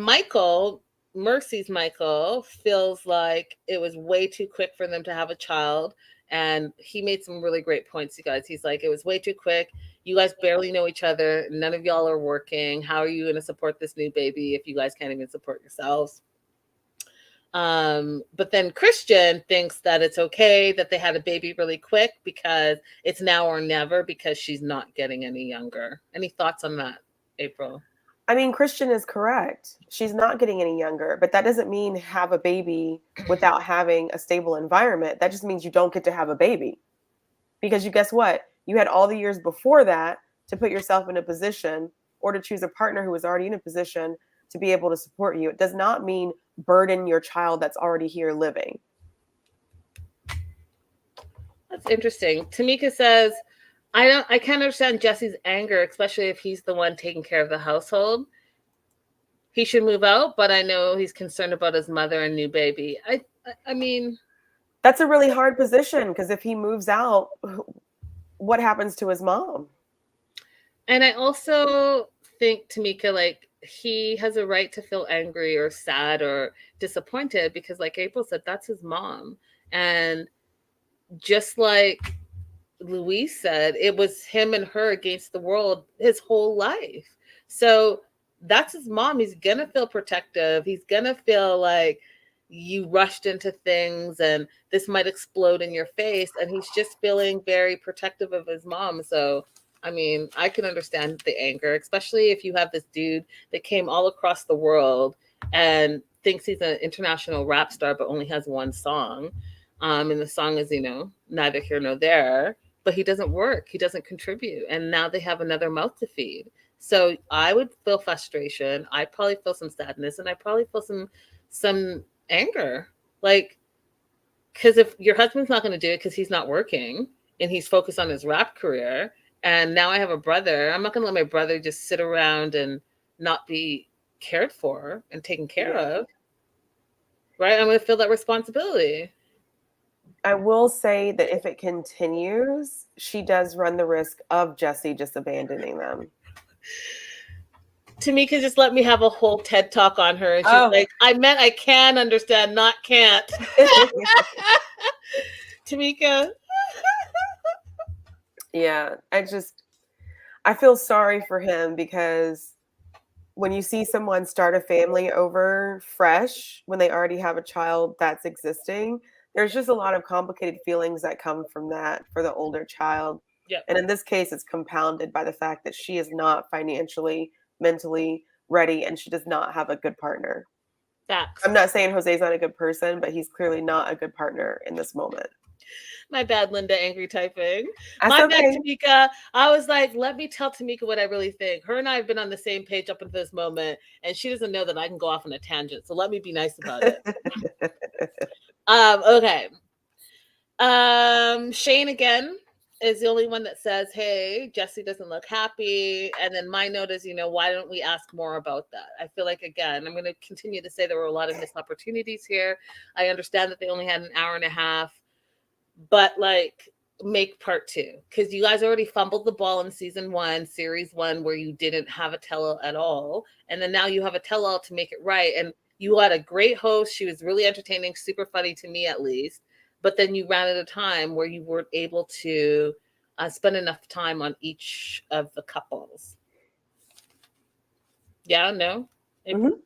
[SPEAKER 1] Mercy's Michael, feels like it was way too quick for them to have a child. And he made some really great points, you guys. He's like, it was way too quick. You guys barely know each other. None of y'all are working. How are you going to support this new baby if you guys can't even support yourselves? But then Christian thinks that it's okay that they had a baby really quick because it's now or never because she's not getting any younger. Any thoughts on that, April?
[SPEAKER 2] I mean, Christian is correct. She's not getting any younger, but that doesn't mean have a baby without having a stable environment. That just means you don't get to have a baby. Because guess what? You had all the years before that to put yourself in a position or to choose a partner who was already in a position to be able to support you. It does not mean burden your child that's already here living.
[SPEAKER 1] That's interesting. Tamika says, I can't understand Jesse's anger, especially if he's the one taking care of the household. He should move out, but I know he's concerned about his mother and new baby. I mean,
[SPEAKER 2] that's a really hard position because if he moves out, what happens to his mom?
[SPEAKER 1] And I also think, Tamika, like, he has a right to feel angry or sad or disappointed because, like April said, that's his mom. And just like Louise said, it was him and her against the world his whole life. So that's his mom. He's going to feel protective. He's going to feel like you rushed into things and this might explode in your face. And he's just feeling very protective of his mom. So, I mean, I can understand the anger, especially if you have this dude that came all across the world and thinks he's an international rap star, but only has one song. And the song is, neither here nor there, but he doesn't work. He doesn't contribute. And now they have another mouth to feed. So I would feel frustration. I'd probably feel some sadness, and I probably feel some anger. Like, because if your husband's not going to do it because he's not working and he's focused on his rap career, and now I have a brother, I'm not going to let my brother just sit around and not be cared for and taken care of. Right? I'm going to feel that responsibility.
[SPEAKER 2] I will say that if it continues, she does run the risk of Jesse just abandoning them.
[SPEAKER 1] Tamika just let me have a whole TED talk on her, and she's like, I meant I can understand, not can't. Tamika.
[SPEAKER 2] Yeah, I feel sorry for him, because when you see someone start a family over fresh, when they already have a child that's existing, there's just a lot of complicated feelings that come from that for the older child.
[SPEAKER 1] Yep.
[SPEAKER 2] And in this case, it's compounded by the fact that she is not financially, mentally ready, and she does not have a good partner.
[SPEAKER 1] Facts.
[SPEAKER 2] I'm not saying Jose's not a good person, but he's clearly not a good partner in this moment.
[SPEAKER 1] My bad, Linda, angry typing.
[SPEAKER 2] That's
[SPEAKER 1] My
[SPEAKER 2] okay.
[SPEAKER 1] bad, Tamika. I was like, let me tell Tamika what I really think. Her and I have been on the same page up until this moment, and she doesn't know that I can go off on a tangent. So let me be nice about it. Okay. Shane again is the only one that says, hey, Jesse doesn't look happy. And then my note is, why don't we ask more about that? I feel like, again, I'm going to continue to say there were a lot of missed opportunities here. I understand that they only had an hour and a half, but like, make part 2, because you guys already fumbled the ball in season 1, series 1, where you didn't have a tell-all at all. And then now you have a tell-all to make it right. And you had a great host. She was really entertaining, super funny to me, at least. But then you ran out of time where you weren't able to spend enough time on each of the couples. Yeah, no?
[SPEAKER 2] Mm-hmm.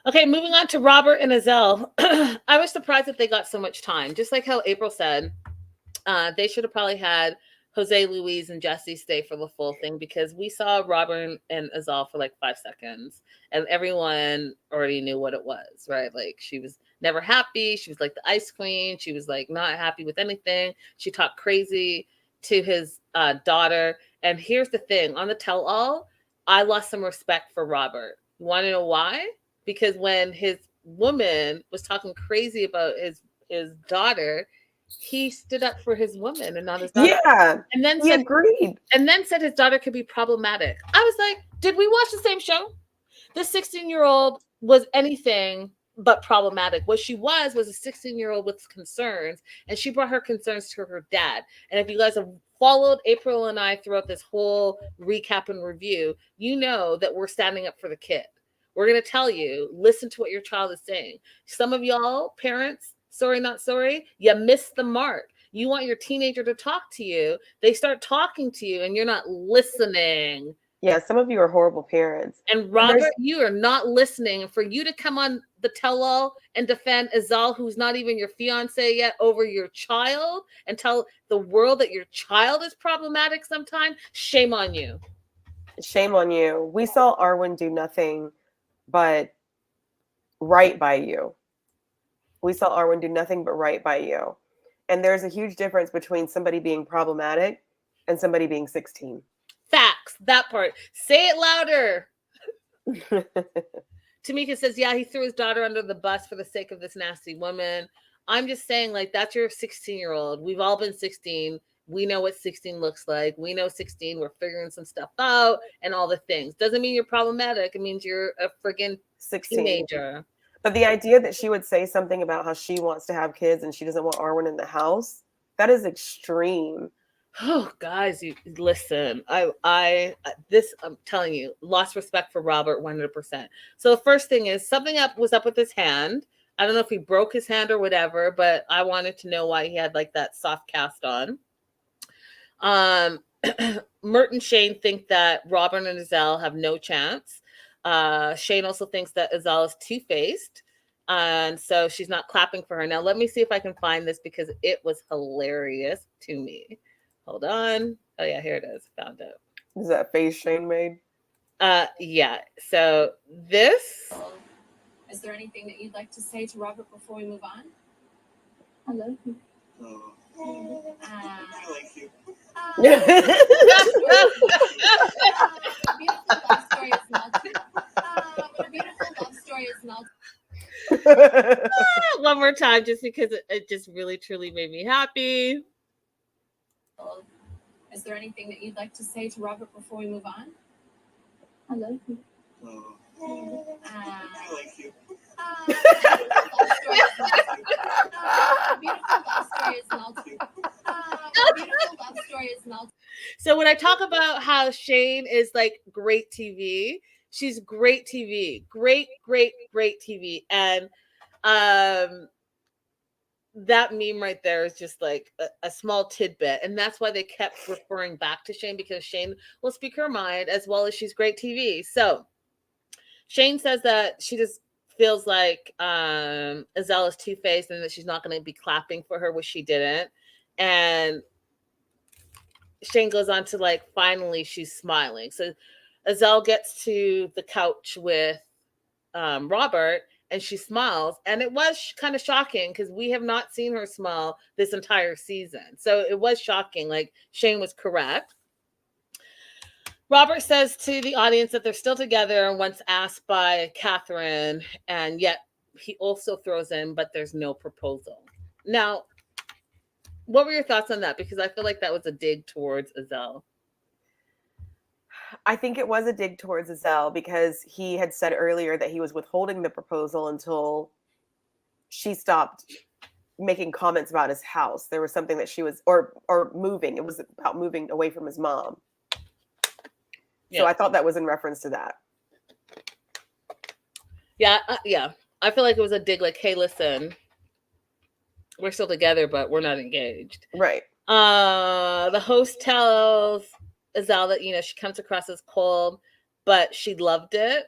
[SPEAKER 1] Okay, moving on to Robert and Iselle. I was surprised that they got so much time. Just like how April said, they should have probably had Jose, Louise, and Jesse stay for the full thing, because we saw Robert and Iselle for like 5 seconds, and everyone already knew what it was, right? Like, she was never happy. She was like the ice queen. She was like not happy with anything. She talked crazy to his daughter. And here's the thing, on the tell-all, I lost some respect for Robert. You want to know why? Because when his woman was talking crazy about his daughter, he stood up for his woman and not his daughter.
[SPEAKER 2] Yeah,
[SPEAKER 1] and then
[SPEAKER 2] he agreed.
[SPEAKER 1] And then said his daughter could be problematic. I was like, did we watch the same show? This 16-year-old was anything but problematic. What she was a 16-year-old with concerns, and she brought her concerns to her dad. And if you guys have followed April and I throughout this whole recap and review, you know that we're standing up for the kid. We're going to tell you, listen to what your child is saying. Some of y'all, parents, sorry, not sorry, you missed the mark. You want your teenager to talk to you. They start talking to you, and you're not listening.
[SPEAKER 2] Yeah, some of you are horrible parents.
[SPEAKER 1] And Robert, you are not listening. And for you to come on the tell-all and defend Iselle, who's not even your fiance yet, over your child, and tell the world that your child is problematic sometimes, shame on you.
[SPEAKER 2] Shame on you. We saw Arwen do nothing but right by you. We saw Arwen do nothing but right by you. And there's a huge difference between somebody being problematic and somebody being 16.
[SPEAKER 1] Facts. That part. Say it louder. Tamika says, yeah, he threw his daughter under the bus for the sake of this nasty woman. I'm just saying, like, that's your 16-year-old. We've all been 16. We know what 16 looks like. We know 16. We're figuring some stuff out and all the things. Doesn't mean you're problematic. It means you're a friggin' 16 teenager.
[SPEAKER 2] But the idea that she would say something about how she wants to have kids and she doesn't want Arwen in the house, that is extreme.
[SPEAKER 1] Oh, guys, you listen. I'm telling you, lost respect for Robert 100%. So the first thing is something was up with his hand. I don't know if he broke his hand or whatever, but I wanted to know why he had like that soft cast on. Mert and Shane think that Robert and Iselle have no chance. Shane also thinks that Iselle is two-faced, and so she's not clapping for her. Now, let me see if I can find this because it was hilarious to me. Hold on. Oh, yeah, here it is. Found it.
[SPEAKER 2] Is that face Shane made?
[SPEAKER 1] Yeah. So this.
[SPEAKER 3] Is there anything that you'd like to say to Robert before we move on? I love you. I like you. Beautiful love story is melting. What a beautiful love story is melting.
[SPEAKER 1] One more time, just because it just really, truly made me happy.
[SPEAKER 3] Is there anything that you'd like to say to Robert before we move on? I love you. I like you. Beautiful love story is melting. Beautiful love story is melting.
[SPEAKER 1] So when I talk about how Shane is like great TV, she's great TV, great TV, and that meme right there is just like a small tidbit, and that's why they kept referring back to Shane, because Shane will speak her mind as well as she's great TV. So Shane says that she just feels like Iselle is two-faced and that she's not going to be clapping for her, which she didn't. And Shane goes on to like, finally she's smiling. So Iselle gets to the couch with Robert and she smiles. And it was kind of shocking because we have not seen her smile this entire season. So it was shocking. Like, Shane was correct. Robert says to the audience that they're still together once asked by Catherine, and yet he also throws in, but there's no proposal. Now, what were your thoughts on that? Because I feel like that was a dig towards Iselle.
[SPEAKER 2] I think it was a dig towards Iselle because he had said earlier that he was withholding the proposal until she stopped making comments about his house. There was something that she was, or moving. It was about moving away from his mom. Yeah. So I thought that was in reference to that.
[SPEAKER 1] Yeah, yeah. I feel like it was a dig like, hey, listen, we're still together, but we're not engaged.
[SPEAKER 2] Right.
[SPEAKER 1] The host tells Iselle that, she comes across as cold, but she loved it,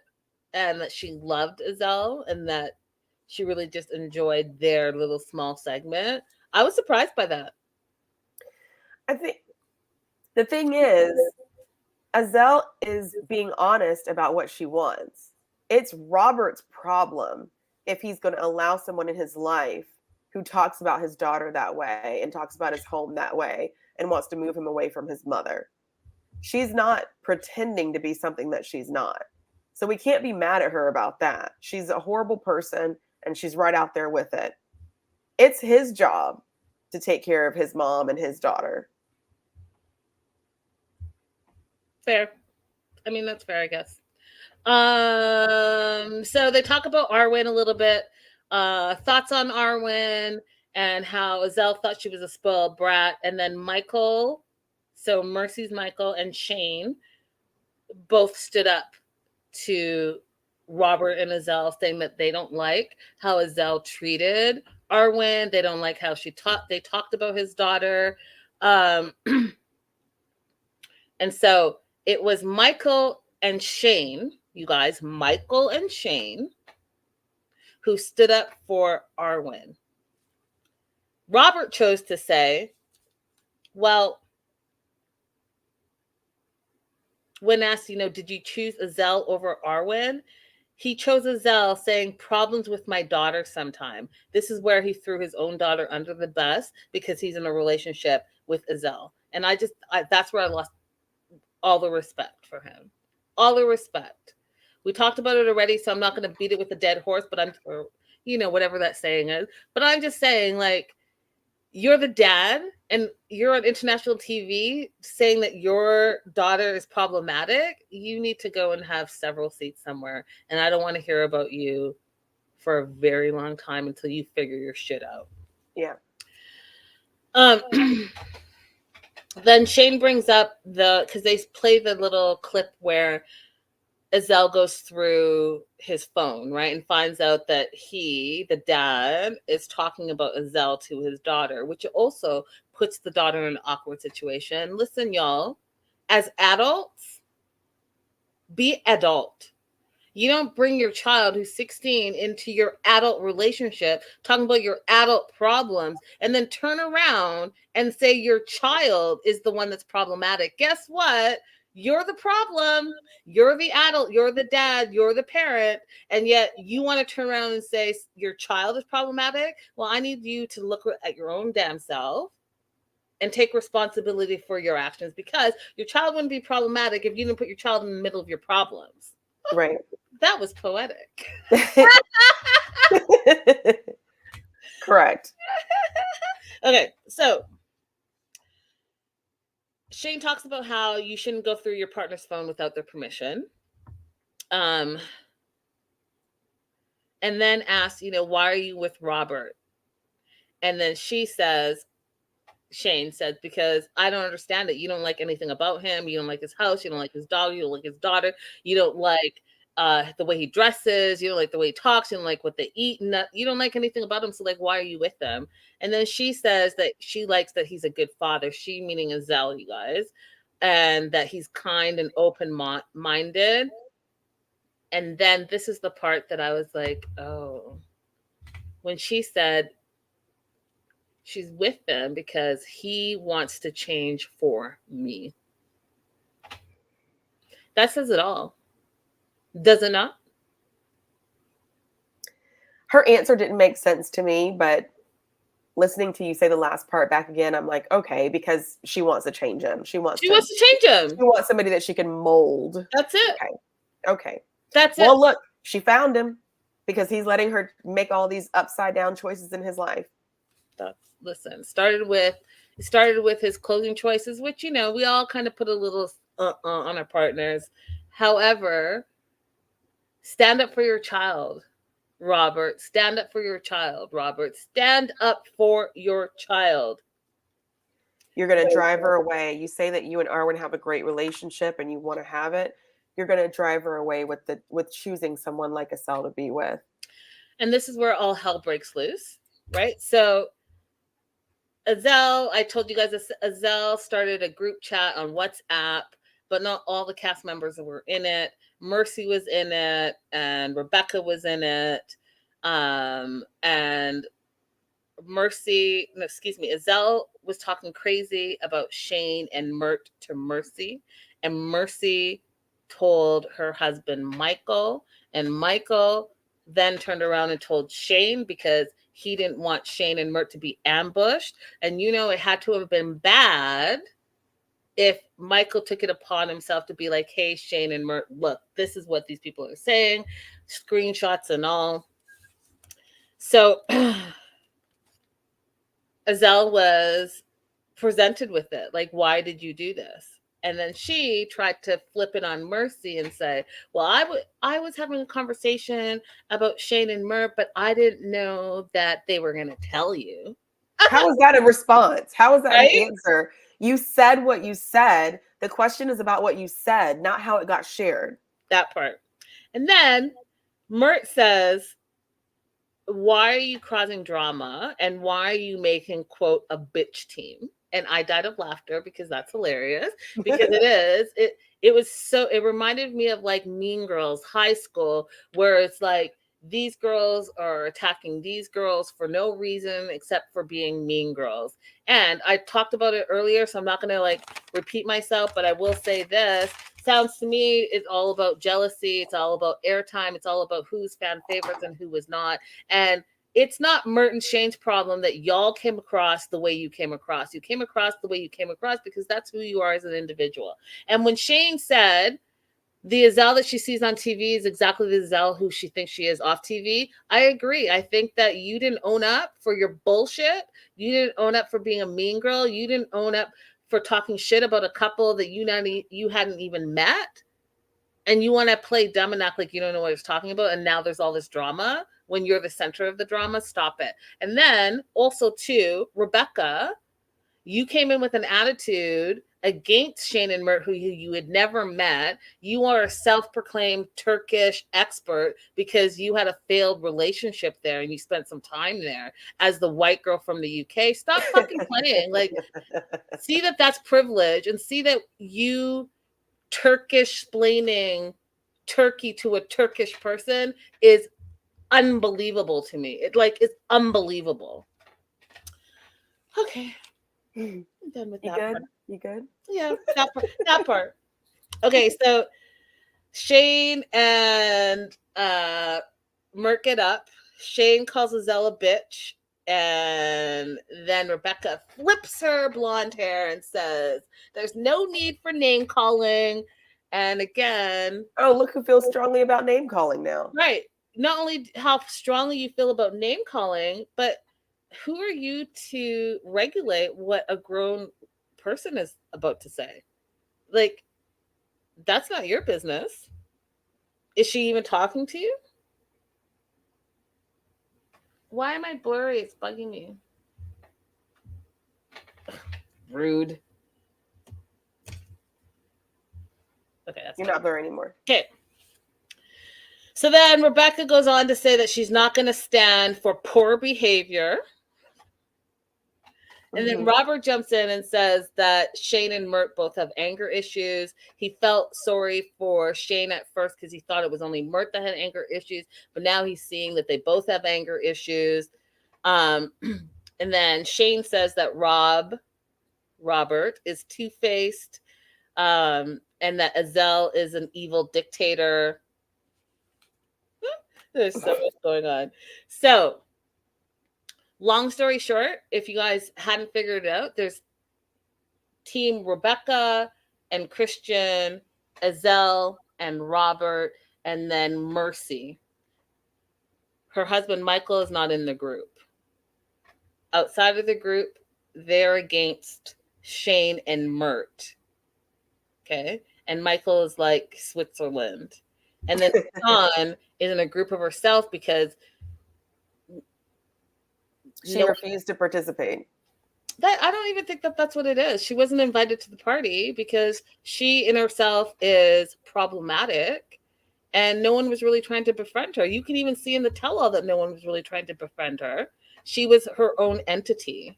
[SPEAKER 1] and that she loved Iselle, and that she really just enjoyed their little small segment. I was surprised by that.
[SPEAKER 2] I think the thing is, Iselle is being honest about what she wants. It's Robert's problem if he's going to allow someone in his life who talks about his daughter that way and talks about his home that way and wants to move him away from his mother. She's not pretending to be something that she's not. So we can't be mad at her about that. She's a horrible person and she's right out there with it. It's his job to take care of his mom and his daughter.
[SPEAKER 1] Fair. I mean, that's fair, I guess. So they talk about Arwen a little bit. Thoughts on Arwen and how Iselle thought she was a spoiled brat. And then Michael, so Mercy's Michael and Shane both stood up to Robert and Iselle, saying that they don't like how Iselle treated Arwen. They don't like how they talked about his daughter. And so it was Michael and Shane, you guys, Michael and Shane, who stood up for Arwen. Robert chose to say, well, when asked, did you choose Iselle over Arwen? He chose Iselle, saying problems with my daughter sometime. This is where he threw his own daughter under the bus because he's in a relationship with Iselle. And that's where I lost all the respect for him. All the respect. We talked about it already, so I'm not going to beat it with a dead horse, but whatever that saying is. But I'm just saying, like, you're the dad and you're on international TV saying that your daughter is problematic. You need to go and have several seats somewhere. And I don't want to hear about you for a very long time until you figure your shit out.
[SPEAKER 2] Yeah.
[SPEAKER 1] Then Shane brings up because they play the little clip where Iselle goes through his phone, right, and finds out that he, the dad, is talking about Iselle to his daughter, which also puts the daughter in an awkward situation. Listen, y'all, as adults, be adult. You don't bring your child who's 16 into your adult relationship, talking about your adult problems, and then turn around and say your child is the one that's problematic. Guess what? You're the problem. You're the adult. You're the dad. You're the parent. And yet you want to turn around and say your child is problematic. Well, I need you to look at your own damn self and take responsibility for your actions, because your child wouldn't be problematic if you didn't put your child in the middle of your problems.
[SPEAKER 2] Right.
[SPEAKER 1] That was poetic.
[SPEAKER 2] Correct.
[SPEAKER 1] Okay, so Shane talks about how you shouldn't go through your partner's phone without their permission. And then asks, why are you with Robert? And then Shane says, because I don't understand it. You don't like anything about him. You don't like his house. You don't like his dog. You don't like his daughter. You don't like the way he dresses. You don't like the way he talks. You don't like what they eat. You don't like anything about him. So, like, why are you with them? And then she says that she likes that he's a good father. She meaning Iselle, you guys. And that he's kind and open-minded. And then this is the part that I was like, oh. When she said, she's with them because he wants to change for me. That says it all. Does it not?
[SPEAKER 2] Her answer didn't make sense to me, but listening to you say the last part back again, I'm like, okay, because she wants to change him. She wants to
[SPEAKER 1] change him.
[SPEAKER 2] She wants somebody that she can mold.
[SPEAKER 1] That's it.
[SPEAKER 2] Okay.
[SPEAKER 1] That's it.
[SPEAKER 2] Well, look, she found him because he's letting her make all these upside down choices in his life.
[SPEAKER 1] Listen, started with his clothing choices, which, we all kind of put a little on our partners. However, stand up for your child, Robert. Stand up for your child, Robert. Stand up for your child.
[SPEAKER 2] You're going to drive her away. You say that you and Arwen have a great relationship and you want to have it. You're going to drive her away with choosing someone like Iselle to be with. And
[SPEAKER 1] this is where all hell breaks loose, right? So Iselle, I told you guys, Iselle started a group chat on WhatsApp, but not all the cast members were in it. Mercy was in it, and Rebecca was in it. And Iselle was talking crazy about Shane and Mert to Mercy. And Mercy told her husband, Michael. And Michael then turned around and told Shane, because he didn't want Shane and Mert to be ambushed. And it had to have been bad if Michael took it upon himself to be like, hey, Shane and Mert, look, this is what these people are saying, screenshots and all. So Iselle was presented with it. Like, why did you do this? And then she tried to flip it on Mercy and say, well, I was having a conversation about Shane and Mert, but I didn't know that they were going to tell you.
[SPEAKER 2] How is that a response? How is that an answer? You said what you said. The question is about what you said, not how it got shared.
[SPEAKER 1] That part. And then Mert says, why are you causing drama? And why are you making, quote, a bitch team? And I died of laughter because that's hilarious. Because it is. It reminded me of like Mean Girls, high school, where it's like these girls are attacking these girls for no reason except for being mean girls. And I talked about it earlier, so I'm not going to repeat myself, but I will say this. Sounds to me it's all about jealousy. It's all about airtime. It's all about who's fan favorites and who was not. And it's not Mert and Shane's problem that y'all came across the way you came across. You came across the way you came across because that's who you are as an individual. And when Shane said the Iselle that she sees on TV is exactly the Iselle who she thinks she is off TV, I agree. I think that you didn't own up for your bullshit. You didn't own up for being a mean girl. You didn't own up for talking shit about a couple that you hadn't even met. And you want to play dumb and act like you don't know what it's talking about. And now there's all this drama when you're the center of the drama. Stop it. And then also too, Rebecca, you came in with an attitude against Shane and Mert, who you had never met. You are a self-proclaimed Turkish expert because you had a failed relationship there and you spent some time there as the white girl from the UK. Stop fucking playing. See that that's privilege, and see that you Turkish-splaining Turkey to a Turkish person is unbelievable to me. It's unbelievable. Okay. I'm done with that part.
[SPEAKER 2] You good?
[SPEAKER 1] Yeah, that part. Okay, so Shane and Mert get up. Shane calls Iselle a bitch, and then Rebecca flips her blonde hair and says, "There's no need for name calling." And again,
[SPEAKER 2] Oh, look who feels strongly about name calling now.
[SPEAKER 1] right, not only how strongly you feel about name calling, but who are you to regulate what a grown person is about to say? Like, that's not your business. Is she even talking to you? Why am I blurry? It's bugging me. Rude. Okay, that's
[SPEAKER 2] You're
[SPEAKER 1] good.
[SPEAKER 2] not blurry anymore.
[SPEAKER 1] Okay. So then Rebecca goes on to say that she's not going to stand for poor behavior. And then Robert jumps in and says that Shane and Mert both have anger issues. He felt sorry for Shane at first because he thought it was only Mert that had anger issues, but now he's seeing that they both have anger issues. And then Shane says that Robert, is two-faced, and that Iselle is an evil dictator. There's so much going on. So, long story short, if you guys hadn't figured it out, there's Team Rebecca and Christian, Iselle and Robert, and then Mercy. Her husband Michael is not in the group. Outside of the group, they're against Shane and Mert. Okay. And Michael is like Switzerland. And then Dawn is in a group of herself because
[SPEAKER 2] she refused to participate.
[SPEAKER 1] That I don't even think that that's what it is. She wasn't invited to the party because she in herself is problematic and no one was really trying to befriend her. You can even see in the tell-all that no one was really trying to befriend her. She was her own entity.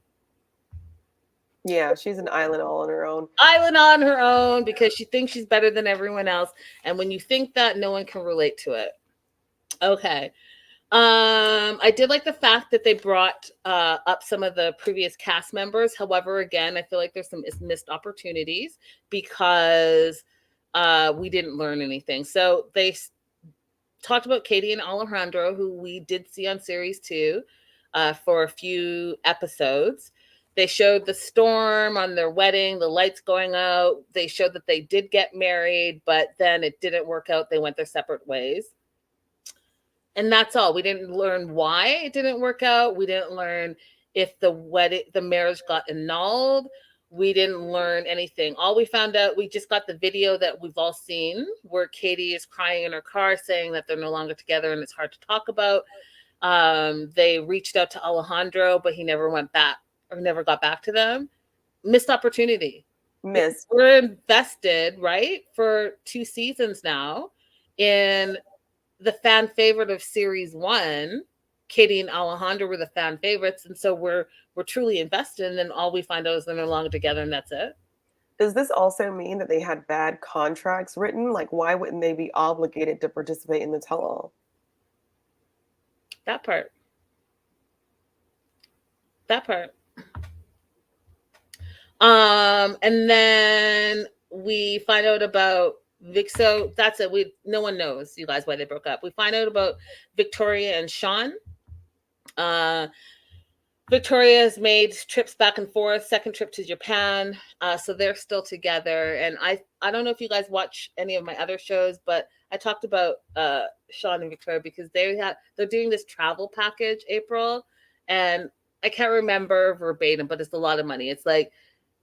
[SPEAKER 2] Yeah, she's an island all on her own.
[SPEAKER 1] Island on her own because she thinks she's better than everyone else. And when you think that, no one can relate to it. Okay. I did like the fact that they brought up some of the previous cast members. However, again, I feel like there's some missed opportunities because we didn't learn anything. So they talked about Katie and Alejandro, who we did see on series 2 for a few episodes. They showed the storm on their wedding, the lights going out. They showed that they did get married, but then it didn't work out. They went their separate ways. And that's all. We didn't learn why it didn't work out. We didn't learn if the marriage got annulled. We didn't learn anything. All we found out, we just got the video that we've all seen where Katie is crying in her car saying that they're no longer together and it's hard to talk about. They reached out to Alejandro, but he never went back or never got back to them. Missed opportunity. We're invested, right, for 2 seasons now in the fan favorite of series 1. Katie and Alejandro were the fan favorites, and so we're truly invested, and then all we find out is they're no longer together, and that's it.
[SPEAKER 2] Does this also mean that they had bad contracts written? Like, why wouldn't they be obligated to participate in the tell-all?
[SPEAKER 1] That part. And then we find out about so that's it. No one knows, you guys, why they broke up. We find out about Victoria and Sean. Victoria has made trips back and forth, second trip to Japan. So they're still together. And I don't know if you guys watch any of my other shows, but I talked about Sean and Victoria because they're doing this travel package, April. And I can't remember verbatim, but it's a lot of money. It's like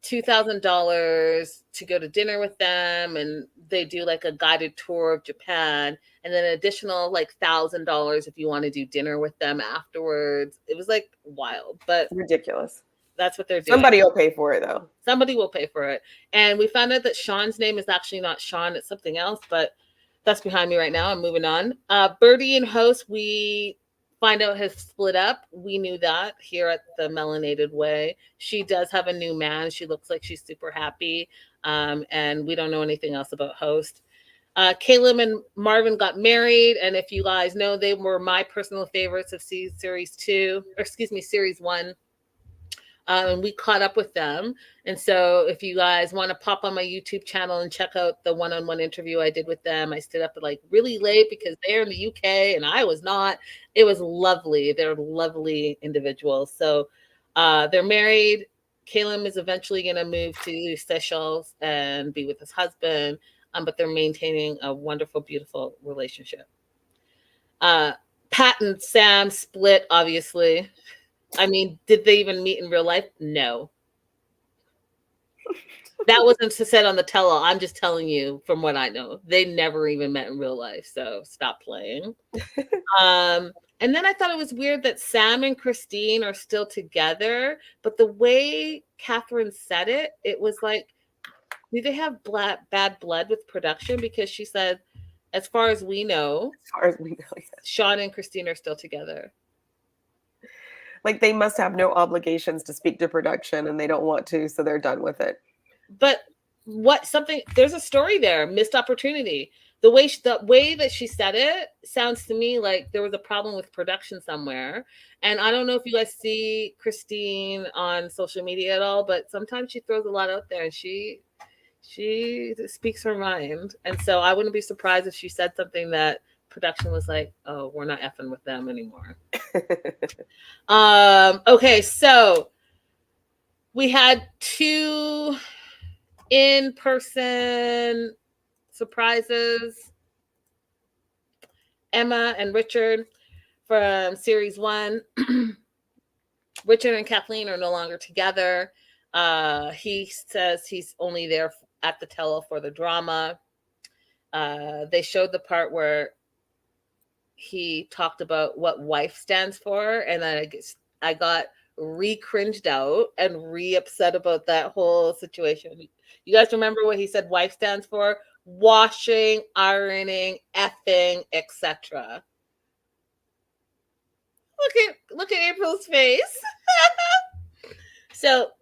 [SPEAKER 1] $2,000 to go to dinner with them, and they do like a guided tour of Japan, and then an additional like $1,000 if you want to do dinner with them afterwards. It was like wild, but
[SPEAKER 2] ridiculous.
[SPEAKER 1] That's what they're doing.
[SPEAKER 2] Somebody will pay for it though.
[SPEAKER 1] Somebody will pay for it. And we found out that Sean's name is actually not Sean, it's something else, but that's behind me right now. I'm moving on. Birdie and Host, we find out has split up. We knew that here at the Melanated Way. She does have a new man. She looks like she's super happy. And we don't know anything else about Host. Caleb and Marvin got married. And if you guys know, they were my personal favorites of series 1. And we caught up with them. And so if you guys want to pop on my YouTube channel and check out the one-on-one interview I did with them, I stayed up like really late because they're in the UK and I was not. It was lovely. They're lovely individuals. So they're married. Caleb is eventually going to move to Seychelles and be with his husband, but they're maintaining a wonderful, beautiful relationship. Pat and Sam split, obviously. I mean, did they even meet in real life? No. That wasn't said on the tell-all. I'm just telling you from what I know. They never even met in real life, so stop playing. And then I thought it was weird that Sam and Christine are still together, but the way Catherine said it, it was like, do they have bad blood with production? Because she said, as far as we know,
[SPEAKER 2] yes.
[SPEAKER 1] Sean and Christine are still together.
[SPEAKER 2] Like they must have no obligations to speak to production and they don't want to, so they're done with it.
[SPEAKER 1] But there's a story there, missed opportunity. The way that she said it sounds to me like there was a problem with production somewhere. And I don't know if you guys see Christine on social media at all, but sometimes she throws a lot out there and she speaks her mind. And so I wouldn't be surprised if she said something that production was like, oh, we're not effing with them anymore. Okay, so we had 2 in-person surprises. Emma and Richard from series 1. Richard and Kathleen are no longer together. He says he's only there at the tell-all for the drama. They showed the part where he talked about what wife stands for, and I got re-cringed out and re-upset about that whole situation. You guys remember what he said wife stands for? Washing, ironing, effing, etc. Look at April's face. So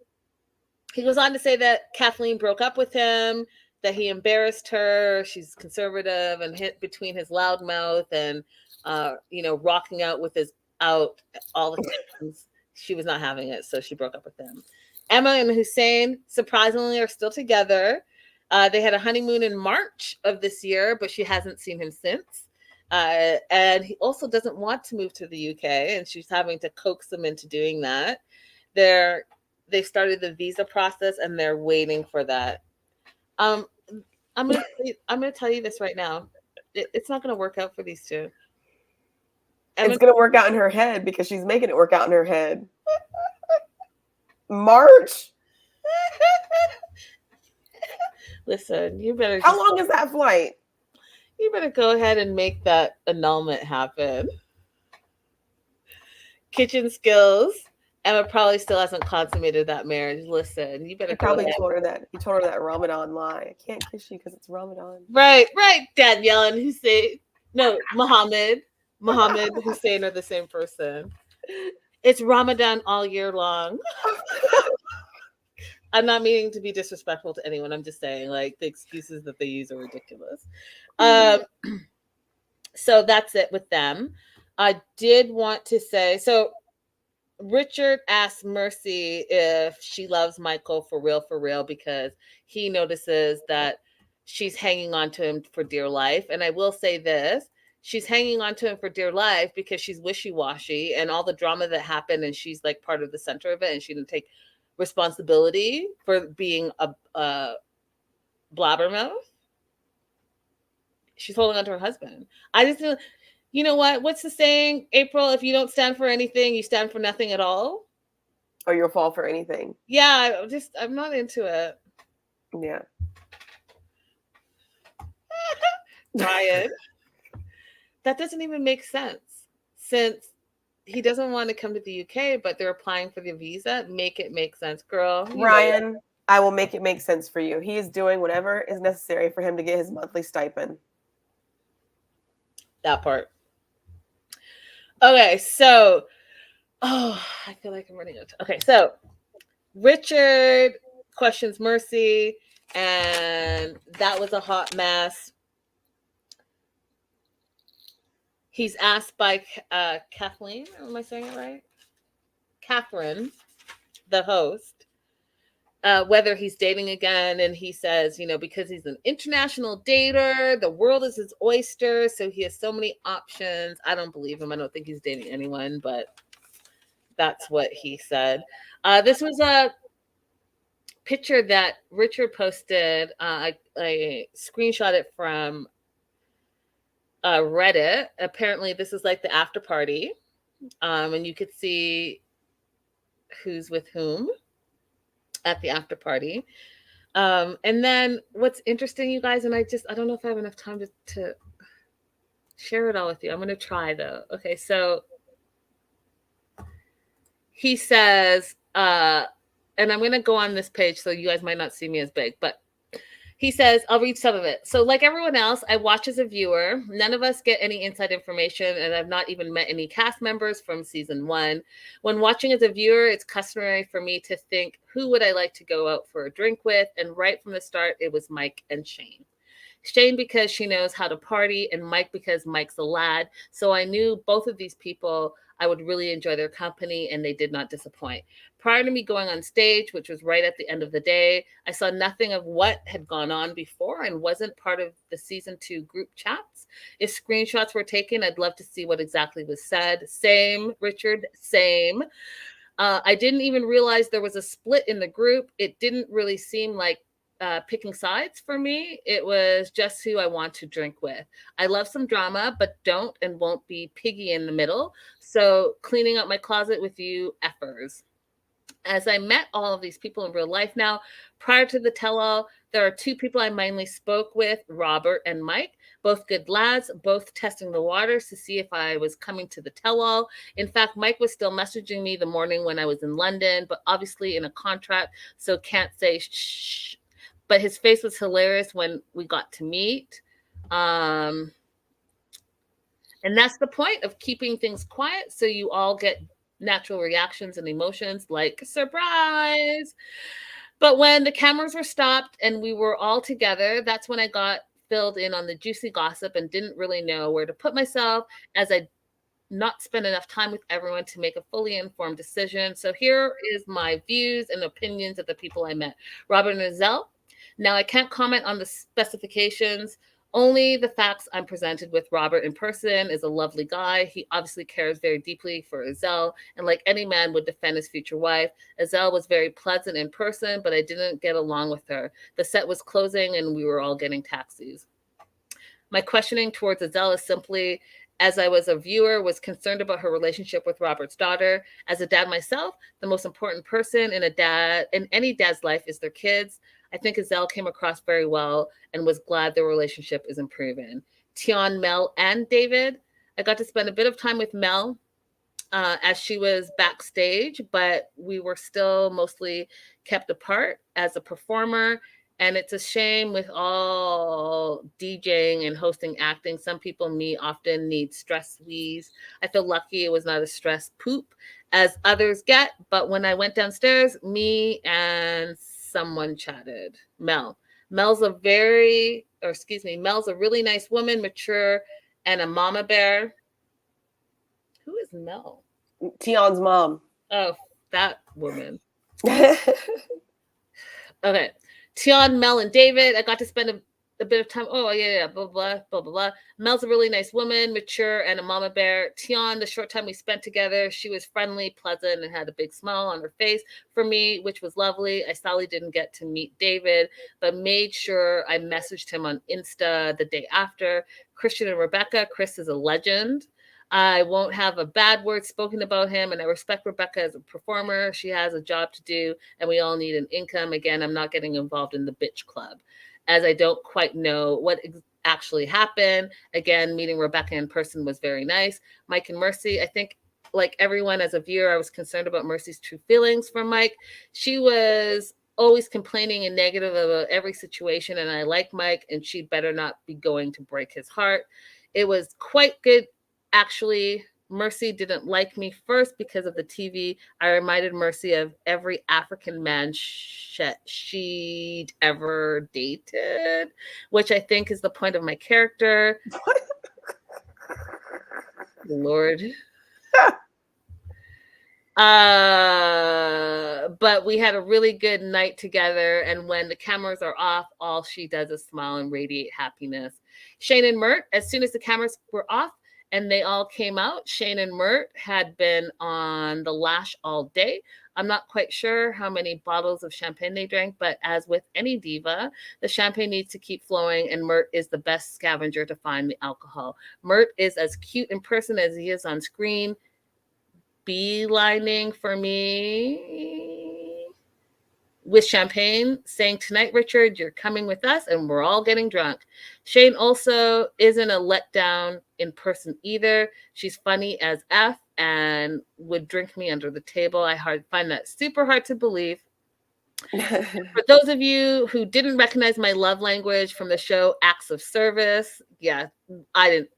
[SPEAKER 1] he goes on to say that Kathleen broke up with him, that he embarrassed her. She's conservative and hit between his loud mouth and rocking out with his out all the things. She was not having it, so she broke up with him. Emma and Hussein surprisingly are still together. They had a honeymoon in March of this year, but she hasn't seen him since. And he also doesn't want to move to the UK, and she's having to coax him into doing that. They started the visa process, and they're waiting for that. I'm gonna tell you this right now. It's not gonna work out for these two.
[SPEAKER 2] It's gonna work out in her head because she's making it work out in her head. March.
[SPEAKER 1] Listen, you better.
[SPEAKER 2] How long is that flight?
[SPEAKER 1] You better go ahead and make that annulment happen. Kitchen skills. Emma probably still hasn't consummated that marriage. Listen, you better.
[SPEAKER 2] He probably told her that. He told her that Ramadan lie. I can't kiss you because it's Ramadan.
[SPEAKER 1] Right. Danielle and Hussein. No, Muhammad Hussein are the same person. It's Ramadan all year long. I'm not meaning to be disrespectful to anyone. I'm just saying, like, the excuses that they use are ridiculous. So that's it with them. I did want to say, so Richard asked Mercy if she loves Michael for real, because he notices that she's hanging on to him for dear life. And I will say this, she's hanging on to him for dear life because she's wishy-washy and all the drama that happened, and she's like part of the center of it, and she didn't take responsibility for being a blabbermouth. She's holding on to her husband. I just feel, you know what? What's the saying, April? If you don't stand for anything, you stand for nothing at all.
[SPEAKER 2] Or you'll fall for anything.
[SPEAKER 1] Yeah, I'm not into it.
[SPEAKER 2] Yeah.
[SPEAKER 1] Ryan, that doesn't even make sense. Since he doesn't want to come to the UK, but they're applying for the visa, make it make sense, girl.
[SPEAKER 2] Ryan, I will make it make sense for you. He is doing whatever is necessary for him to get his monthly stipend.
[SPEAKER 1] That part. Okay, so I feel like I'm running out of time. Okay, so Richard questions Mercy, and that was a hot mess. He's asked by Kathleen. Am I saying it right? Catherine. the host, whether he's dating again. And he says, because he's an international dater, the world is his oyster. So he has so many options. I don't believe him. I don't think he's dating anyone, but that's what he said. This was a picture that Richard posted. I screenshot it from Reddit. Apparently, this is like the after party. And you could see who's with whom at the after party. And then what's interesting, you guys, and I don't know if I have enough time to share it all with you. I'm going to try though. Okay. So he says, and I'm going to go on this page, so you guys might not see me as big, but he says, I'll read some of it. So like everyone else, I watch as a viewer. None of us get any inside information, and I've not even met any cast members from season 1. When watching as a viewer, it's customary for me to think, who would I like to go out for a drink with? And right from the start, it was Mike and Shane. Shane because she knows how to party, and Mike because Mike's a lad. So I knew both of these people, I would really enjoy their company, and they did not disappoint. Prior to me going on stage, which was right at the end of the day, I saw nothing of what had gone on before and wasn't part of the season 2 group chats. If screenshots were taken, I'd love to see what exactly was said. Same, Richard, same. I didn't even realize there was a split in the group. It didn't really seem like picking sides for me. It was just who I want to drink with. I love some drama, but don't and won't be piggy in the middle. So cleaning up my closet with you effers. As I met all of these people in real life now, prior to the tell-all, there are 2 people I mainly spoke with, Robert and Mike, both good lads, both testing the waters to see if I was coming to the tell-all. In fact, Mike was still messaging me the morning when I was in London, but obviously in a contract, so can't say shh. But his face was hilarious when we got to meet. And that's the point of keeping things quiet, so you all get natural reactions and emotions like surprise. But when the cameras were stopped and we were all together, that's when I got filled in on the juicy gossip and didn't really know where to put myself, as I not spend enough time with everyone to make a fully informed decision. So here is my views and opinions of the people I met. Robert and Iselle. Now I can't comment on the specifications, only the facts I'm presented with. Robert in person is a lovely guy. He obviously cares very deeply for Iselle, and like any man would defend his future wife. Iselle was very pleasant in person, but I didn't get along with her. The set was closing and we were all getting taxis. My questioning towards Iselle is simply, as I was a viewer, was concerned about her relationship with Robert's daughter. As a dad myself, the most important person in any dad's life is their kids. I think Iselle came across very well and was glad their relationship is improving. Tian, Mel, and David. I got to spend a bit of time with Mel as she was backstage, but we were still mostly kept apart as a performer. And it's a shame with all DJing and hosting acting. Some people often need stress Louise. I feel lucky it was not a stress poop as others get. But when I went downstairs, me and someone chatted. Mel's a really nice woman, mature, and a mama bear. Who is Mel?
[SPEAKER 2] Tian's mom.
[SPEAKER 1] Oh, that woman. Okay. Tian, Mel, and David. I got to spend a bit of time. Oh, yeah, blah, blah, blah, blah, blah. Mel's a really nice woman, mature, and a mama bear. Tian, the short time we spent together, she was friendly, pleasant, and had a big smile on her face for me, which was lovely. I sadly didn't get to meet David, but made sure I messaged him on Insta the day after. Christian and Rebecca. Chris is a legend. I won't have a bad word spoken about him, and I respect Rebecca as a performer. She has a job to do, and we all need an income. Again, I'm not getting involved in the bitch club, as I don't quite know what actually happened. Again, meeting Rebecca in person was very nice. Mike and Mercy, I think, like everyone as a viewer, I was concerned about Mercy's true feelings for Mike. She was always complaining and negative about every situation, and I like Mike, and she better not be going to break his heart. It was quite good. Actually, Mercy didn't like me first because of the TV. I reminded Mercy of every African man she'd ever dated, which I think is the point of my character. Lord. But we had a really good night together. And when the cameras are off, all she does is smile and radiate happiness. Shane and Mert, as soon as the cameras were off and they all came out, Shane and Mert had been on the lash all day. I'm not quite sure how many bottles of champagne they drank, but as with any diva, the champagne needs to keep flowing, and Mert is the best scavenger to find the alcohol. Mert is as cute in person as he is on screen. Beelining for me with champagne, saying, "Tonight, Richard, you're coming with us, and we're all getting drunk." Shane also isn't a letdown in person either. She's funny as F and would drink me under the table. I find that super hard to believe. For those of you who didn't recognize my love language from the show Acts of Service, yeah, I didn't.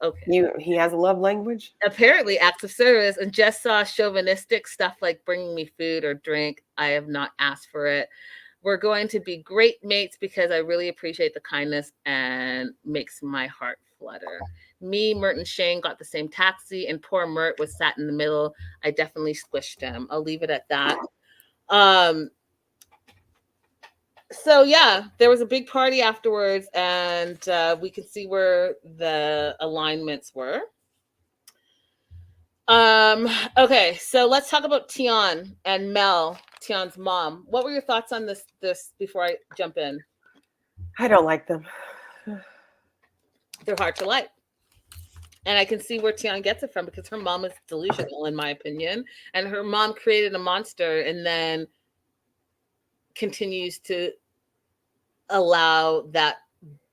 [SPEAKER 1] Okay.
[SPEAKER 2] He has a love language?
[SPEAKER 1] Apparently acts of service, and just saw chauvinistic stuff like bringing me food or drink. I have not asked for it. We're going to be great mates because I really appreciate the kindness and makes my heart flutter. Me, Mert, and Shane got the same taxi, and poor Mert was sat in the middle. I definitely squished him. I'll leave it at that. So yeah, there was a big party afterwards, and we can see where the alignments were. Okay, so let's talk about Tian and Mel, Tian's mom. What were your thoughts on this before I jump in?
[SPEAKER 2] I don't like them.
[SPEAKER 1] They're hard to like. And I can see where Tian gets it from, because her mom is delusional, in my opinion. And her mom created a monster and then continues to allow that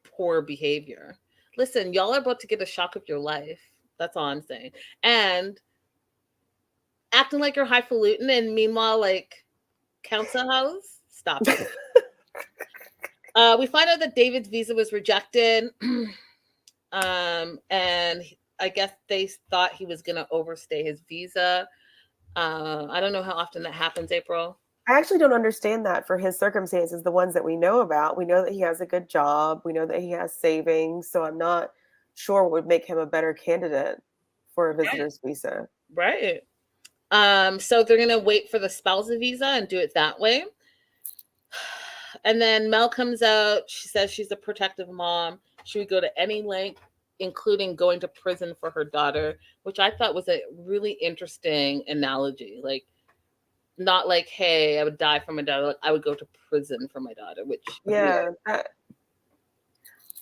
[SPEAKER 1] poor behavior. Listen, y'all are about to get a shock of your life. That's all I'm saying. And acting like you're highfalutin, and meanwhile, like, council house, stop it. We find out that David's visa was rejected. And I guess they thought he was going to overstay his visa. I don't know how often that happens, April.
[SPEAKER 2] I actually don't understand that for his circumstances, the ones that we know about. We know that he has a good job. We know that he has savings. So I'm not sure what would make him a better candidate for a visitor's visa.
[SPEAKER 1] Right. So they're going to wait for the spousal visa and do it that way. And then Mel comes out. She says she's a protective mom. She would go to any length, including going to prison for her daughter, which I thought was a really interesting analogy. Like, not like, hey, I would die for my daughter. Like, I would go to prison for my daughter, which,
[SPEAKER 2] yeah.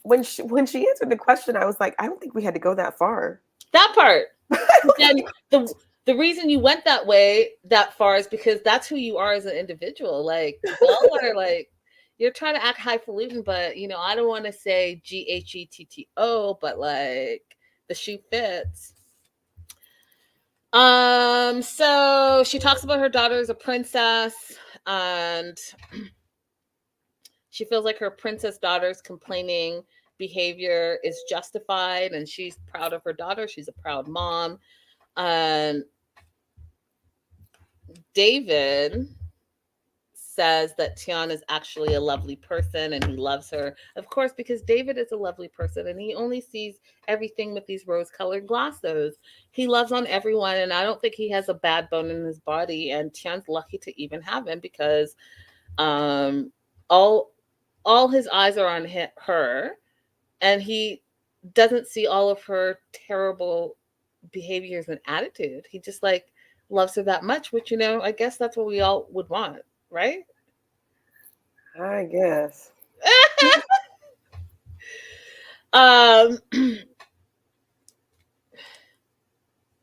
[SPEAKER 2] When she answered the question, I was like, I don't think we had to go that far.
[SPEAKER 1] That part. Then the reason you went that way, that far, is because that's who you are as an individual. Like, y'all are like, you're trying to act highfalutin, but, you know, I don't want to say GHETTO, but like, the shoe fits. So she talks about her daughter as a princess, and she feels like her princess daughter's complaining behavior is justified, and she's proud of her daughter. She's a proud mom. And David says that Tian is actually a lovely person and he loves her. Of course, because David is a lovely person and he only sees everything with these rose-colored glasses. He loves on everyone, and I don't think he has a bad bone in his body. And Tian's lucky to even have him, because all his eyes are on her, and he doesn't see all of her terrible behaviors and attitude. He just like loves her that much, which, you know, I guess that's what we all would want, right?
[SPEAKER 2] I guess.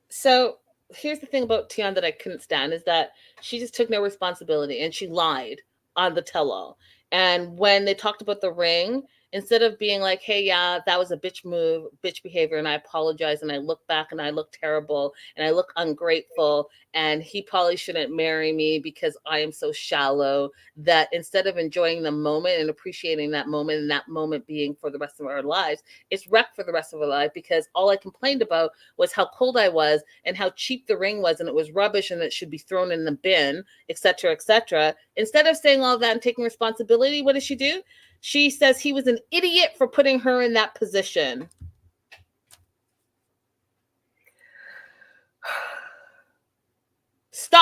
[SPEAKER 1] So here's the thing about Tian that I couldn't stand, is that she just took no responsibility and she lied on the tell-all. And when they talked about the ring, instead of being like, hey, yeah, that was a bitch move, bitch behavior, and I apologize, and I look back and I look terrible and I look ungrateful, and he probably shouldn't marry me because I am so shallow, that instead of enjoying the moment and appreciating that moment, and that moment being for the rest of our lives, it's wrecked for the rest of our life, because all I complained about was how cold I was and how cheap the ring was, and it was rubbish and it should be thrown in the bin, etc., etc. Instead of saying all that and taking responsibility, what does she do? She says he was an idiot for putting her in that position.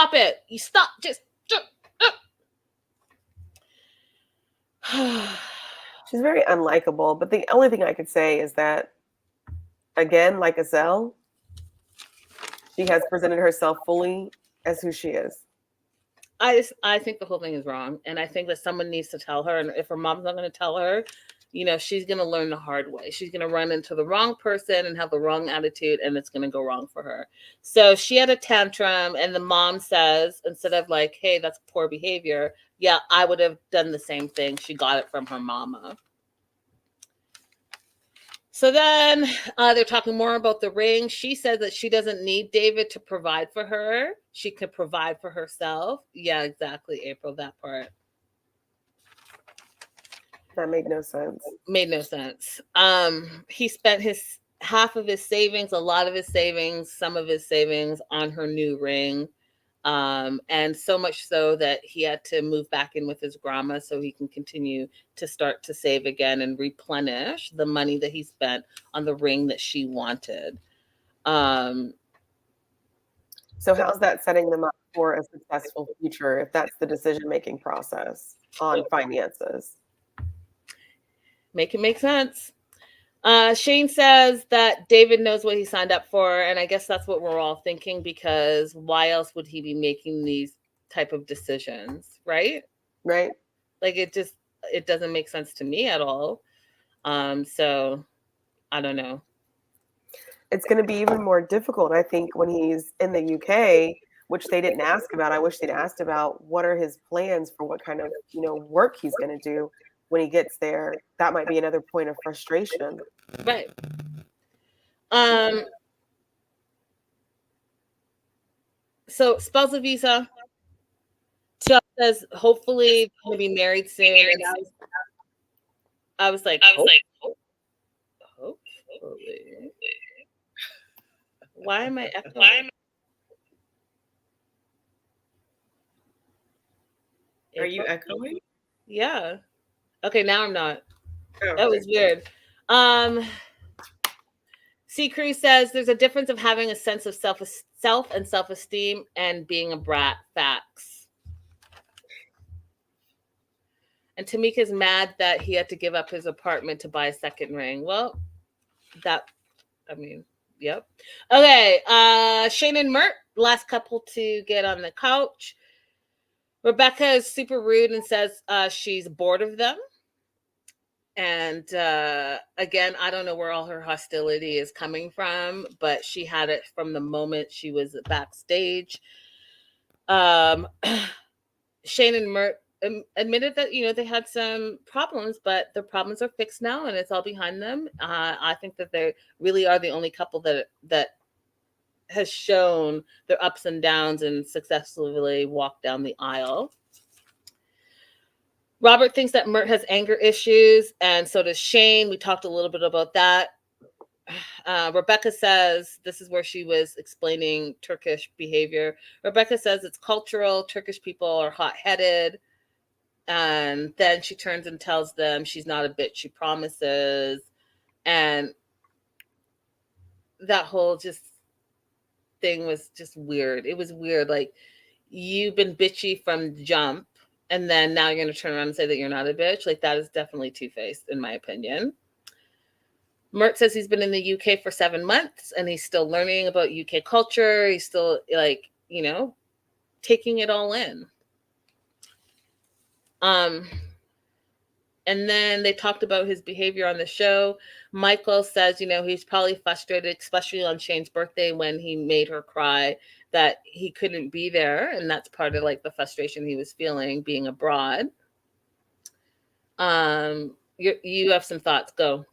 [SPEAKER 1] stop it. You stop. Just.
[SPEAKER 2] She's very unlikable. But the only thing I could say is that, again, like Iselle, she has presented herself fully as who she is.
[SPEAKER 1] I think the whole thing is wrong, and I think that someone needs to tell her. And if her mom's not going to tell her, she's going to learn the hard way. She's going to run into the wrong person and have the wrong attitude, and it's going to go wrong for her. So she had a tantrum, and the mom says, instead of like, "Hey, that's poor behavior," yeah, I would have done the same thing. She got it from her mama. So then they're talking more about the ring. She says that she doesn't need David to provide for her. She could provide for herself. Yeah, exactly, April, that part.
[SPEAKER 2] That made no sense.
[SPEAKER 1] Made no sense. He spent half of his savings, a lot of his savings, some of his savings on her new ring. And so much so that he had to move back in with his grandma so he can continue to start to save again and replenish the money that he spent on the ring that she wanted.
[SPEAKER 2] So how's that setting them up for a successful future if that's the decision-making process on finances?
[SPEAKER 1] Make it make sense. Shane says that David knows what he signed up for, and I guess that's what we're all thinking, because why else would he be making these type of decisions, right?
[SPEAKER 2] Right.
[SPEAKER 1] Like it doesn't make sense to me at all. So I don't know.
[SPEAKER 2] It's going to be even more difficult, I think, when he's in the UK, which they didn't ask about. I wish they'd asked about what are his plans for what kind of, work he's going to do when he gets there. That might be another point of frustration.
[SPEAKER 1] Right. So spousal visa. Chuck says hopefully going to be married soon. I was like, hopefully. Why am I echoing?
[SPEAKER 2] Are you echoing?
[SPEAKER 1] Yeah. Okay, now I'm not.
[SPEAKER 2] Oh,
[SPEAKER 1] that was weird. C. Cruz says there's a difference of having a sense of self and self-esteem and being a brat. Facts. And Tamika's mad that he had to give up his apartment to buy a second ring. Well, yep. Okay, Shane and Mert, last couple to get on the couch. Rebecca is super rude and says she's bored of them. And again, I don't know where all her hostility is coming from, but she had it from the moment she was backstage. Shane and Mert admitted that they had some problems, but the problems are fixed now and it's all behind them. I think that they really are the only couple that has shown their ups and downs and successfully walked down the aisle. Robert thinks that Mert has anger issues, and so does Shane. We talked a little bit about that. Rebecca says, this is where she was explaining Turkish behavior. Rebecca says it's cultural. Turkish people are hot-headed. And then she turns and tells them she's not a bitch, she promises. And that whole thing was just weird. It was weird. Like, you've been bitchy from jump, and then now you're going to turn around and say that you're not a bitch. Like, that is definitely two-faced, in my opinion. Mert says he's been in the UK for 7 months, and he's still learning about UK culture. He's still, taking it all in. And then they talked about his behavior on the show. Michael says, he's probably frustrated, especially on Shane's birthday when he made her cry, that he couldn't be there. And that's part of the frustration he was feeling being abroad. You have some thoughts. Go.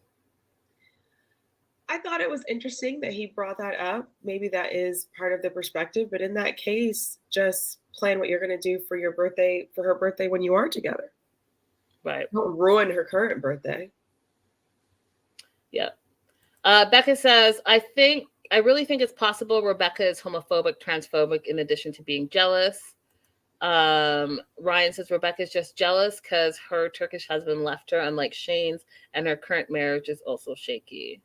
[SPEAKER 2] I thought it was interesting that he brought that up. Maybe that is part of the perspective, but in that case, just plan what you're going to do for her birthday when you are together.
[SPEAKER 1] Right.
[SPEAKER 2] Don't ruin her current birthday.
[SPEAKER 1] Yeah. Becca says, I really think it's possible Rebecca is homophobic, transphobic, in addition to being jealous. Ryan says Rebecca is just jealous because her Turkish husband left her, unlike Shane's, and her current marriage is also shaky.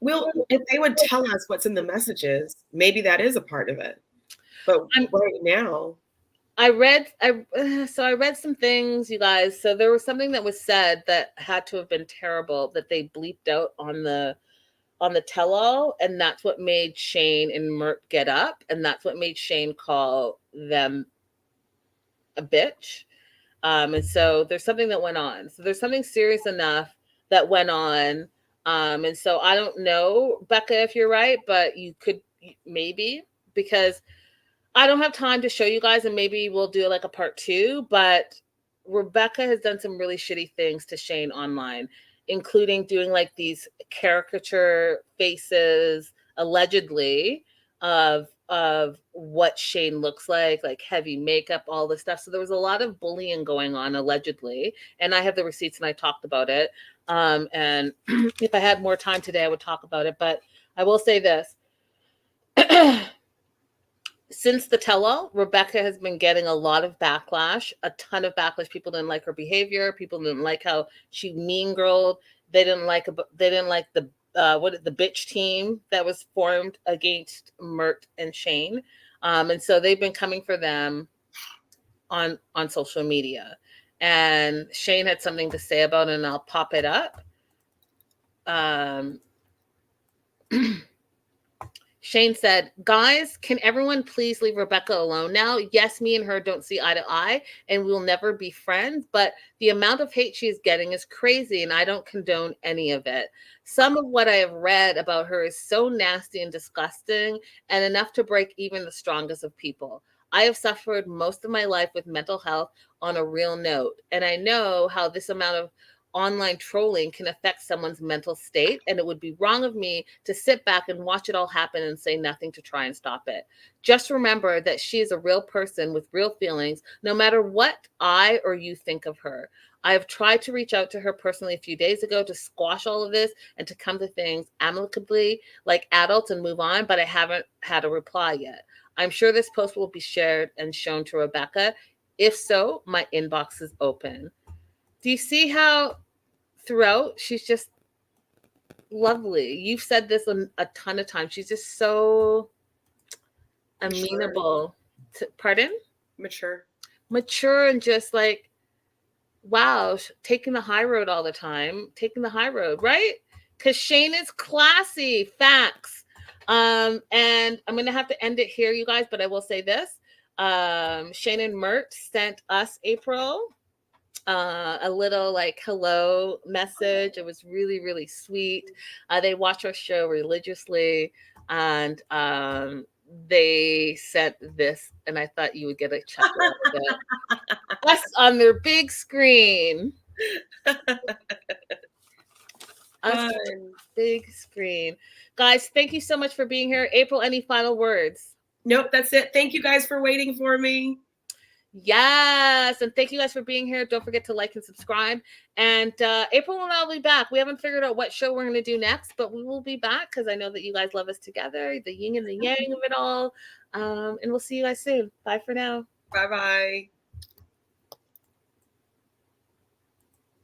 [SPEAKER 2] If they would tell us what's in the messages, maybe that is a part of it. But right now,
[SPEAKER 1] I read some things, you guys. So there was something that was said that had to have been terrible that they bleeped out on the tell-all, and that's what made Shane and Mert get up, and that's what made Shane call them a bitch. And so there's something that went on. So there's something serious enough that went on. And so I don't know, Becca, if you're right, but you could maybe, because I don't have time to show you guys, and maybe we'll do like a part 2, but Rebecca has done some really shitty things to Shane online, including doing like these caricature faces, allegedly, of what Shane looks like heavy makeup, all this stuff. So there was a lot of bullying going on, allegedly, and I have the receipts and I talked about it. And if I had more time today, I would talk about it, but I will say this. Since the tell-all, Rebecca has been getting a lot of backlash, a ton of backlash. People didn't like her behavior. People didn't like how she mean girled. They didn't like the the bitch team that was formed against Mert and Shane. And so they've been coming for them on social media. And Shane had something to say about it, and I'll pop it up. Shane said, guys, can everyone please leave Rebecca alone now? Yes, me and her don't see eye to eye, and we'll never be friends, but the amount of hate she is getting is crazy, and I don't condone any of it. Some of what I have read about her is so nasty and disgusting, and enough to break even the strongest of people. I have suffered most of my life with mental health on a real note, and I know how this amount of online trolling can affect someone's mental state, and it would be wrong of me to sit back and watch it all happen and say nothing to try and stop it. Just remember that she is a real person with real feelings, no matter what I or you think of her. I have tried to reach out to her personally a few days ago to squash all of this and to come to things amicably like adults and move on, but I haven't had a reply yet. I'm sure this post will be shared and shown to Rebecca. If so, my inbox is open. Do you see how throughout she's just lovely? You've said this a ton of times. She's just so amenable. Pardon?
[SPEAKER 2] Mature,
[SPEAKER 1] and just like, wow, taking the high road all the time. Taking the high road, right? Because Shane is classy. Facts. And I'm going to have to end it here, you guys, but I will say this. Shane and Mert sent us, April, a little like hello message. It was really, really sweet. They watch our show religiously, and they sent this, and I thought you would get a chuckle out of it. Us on their big screen. Us big screen. Guys, thank you so much for being here. April, any final words?
[SPEAKER 2] Nope, that's it. Thank you guys for waiting for me.
[SPEAKER 1] Yes, and thank you guys for being here. Don't forget to like and subscribe. And April and I will be back. We haven't figured out what show we're going to do next, but we will be back because I know that you guys love us together, the yin and the yang of it all. And we'll see you guys soon. Bye for now.
[SPEAKER 2] Bye-bye.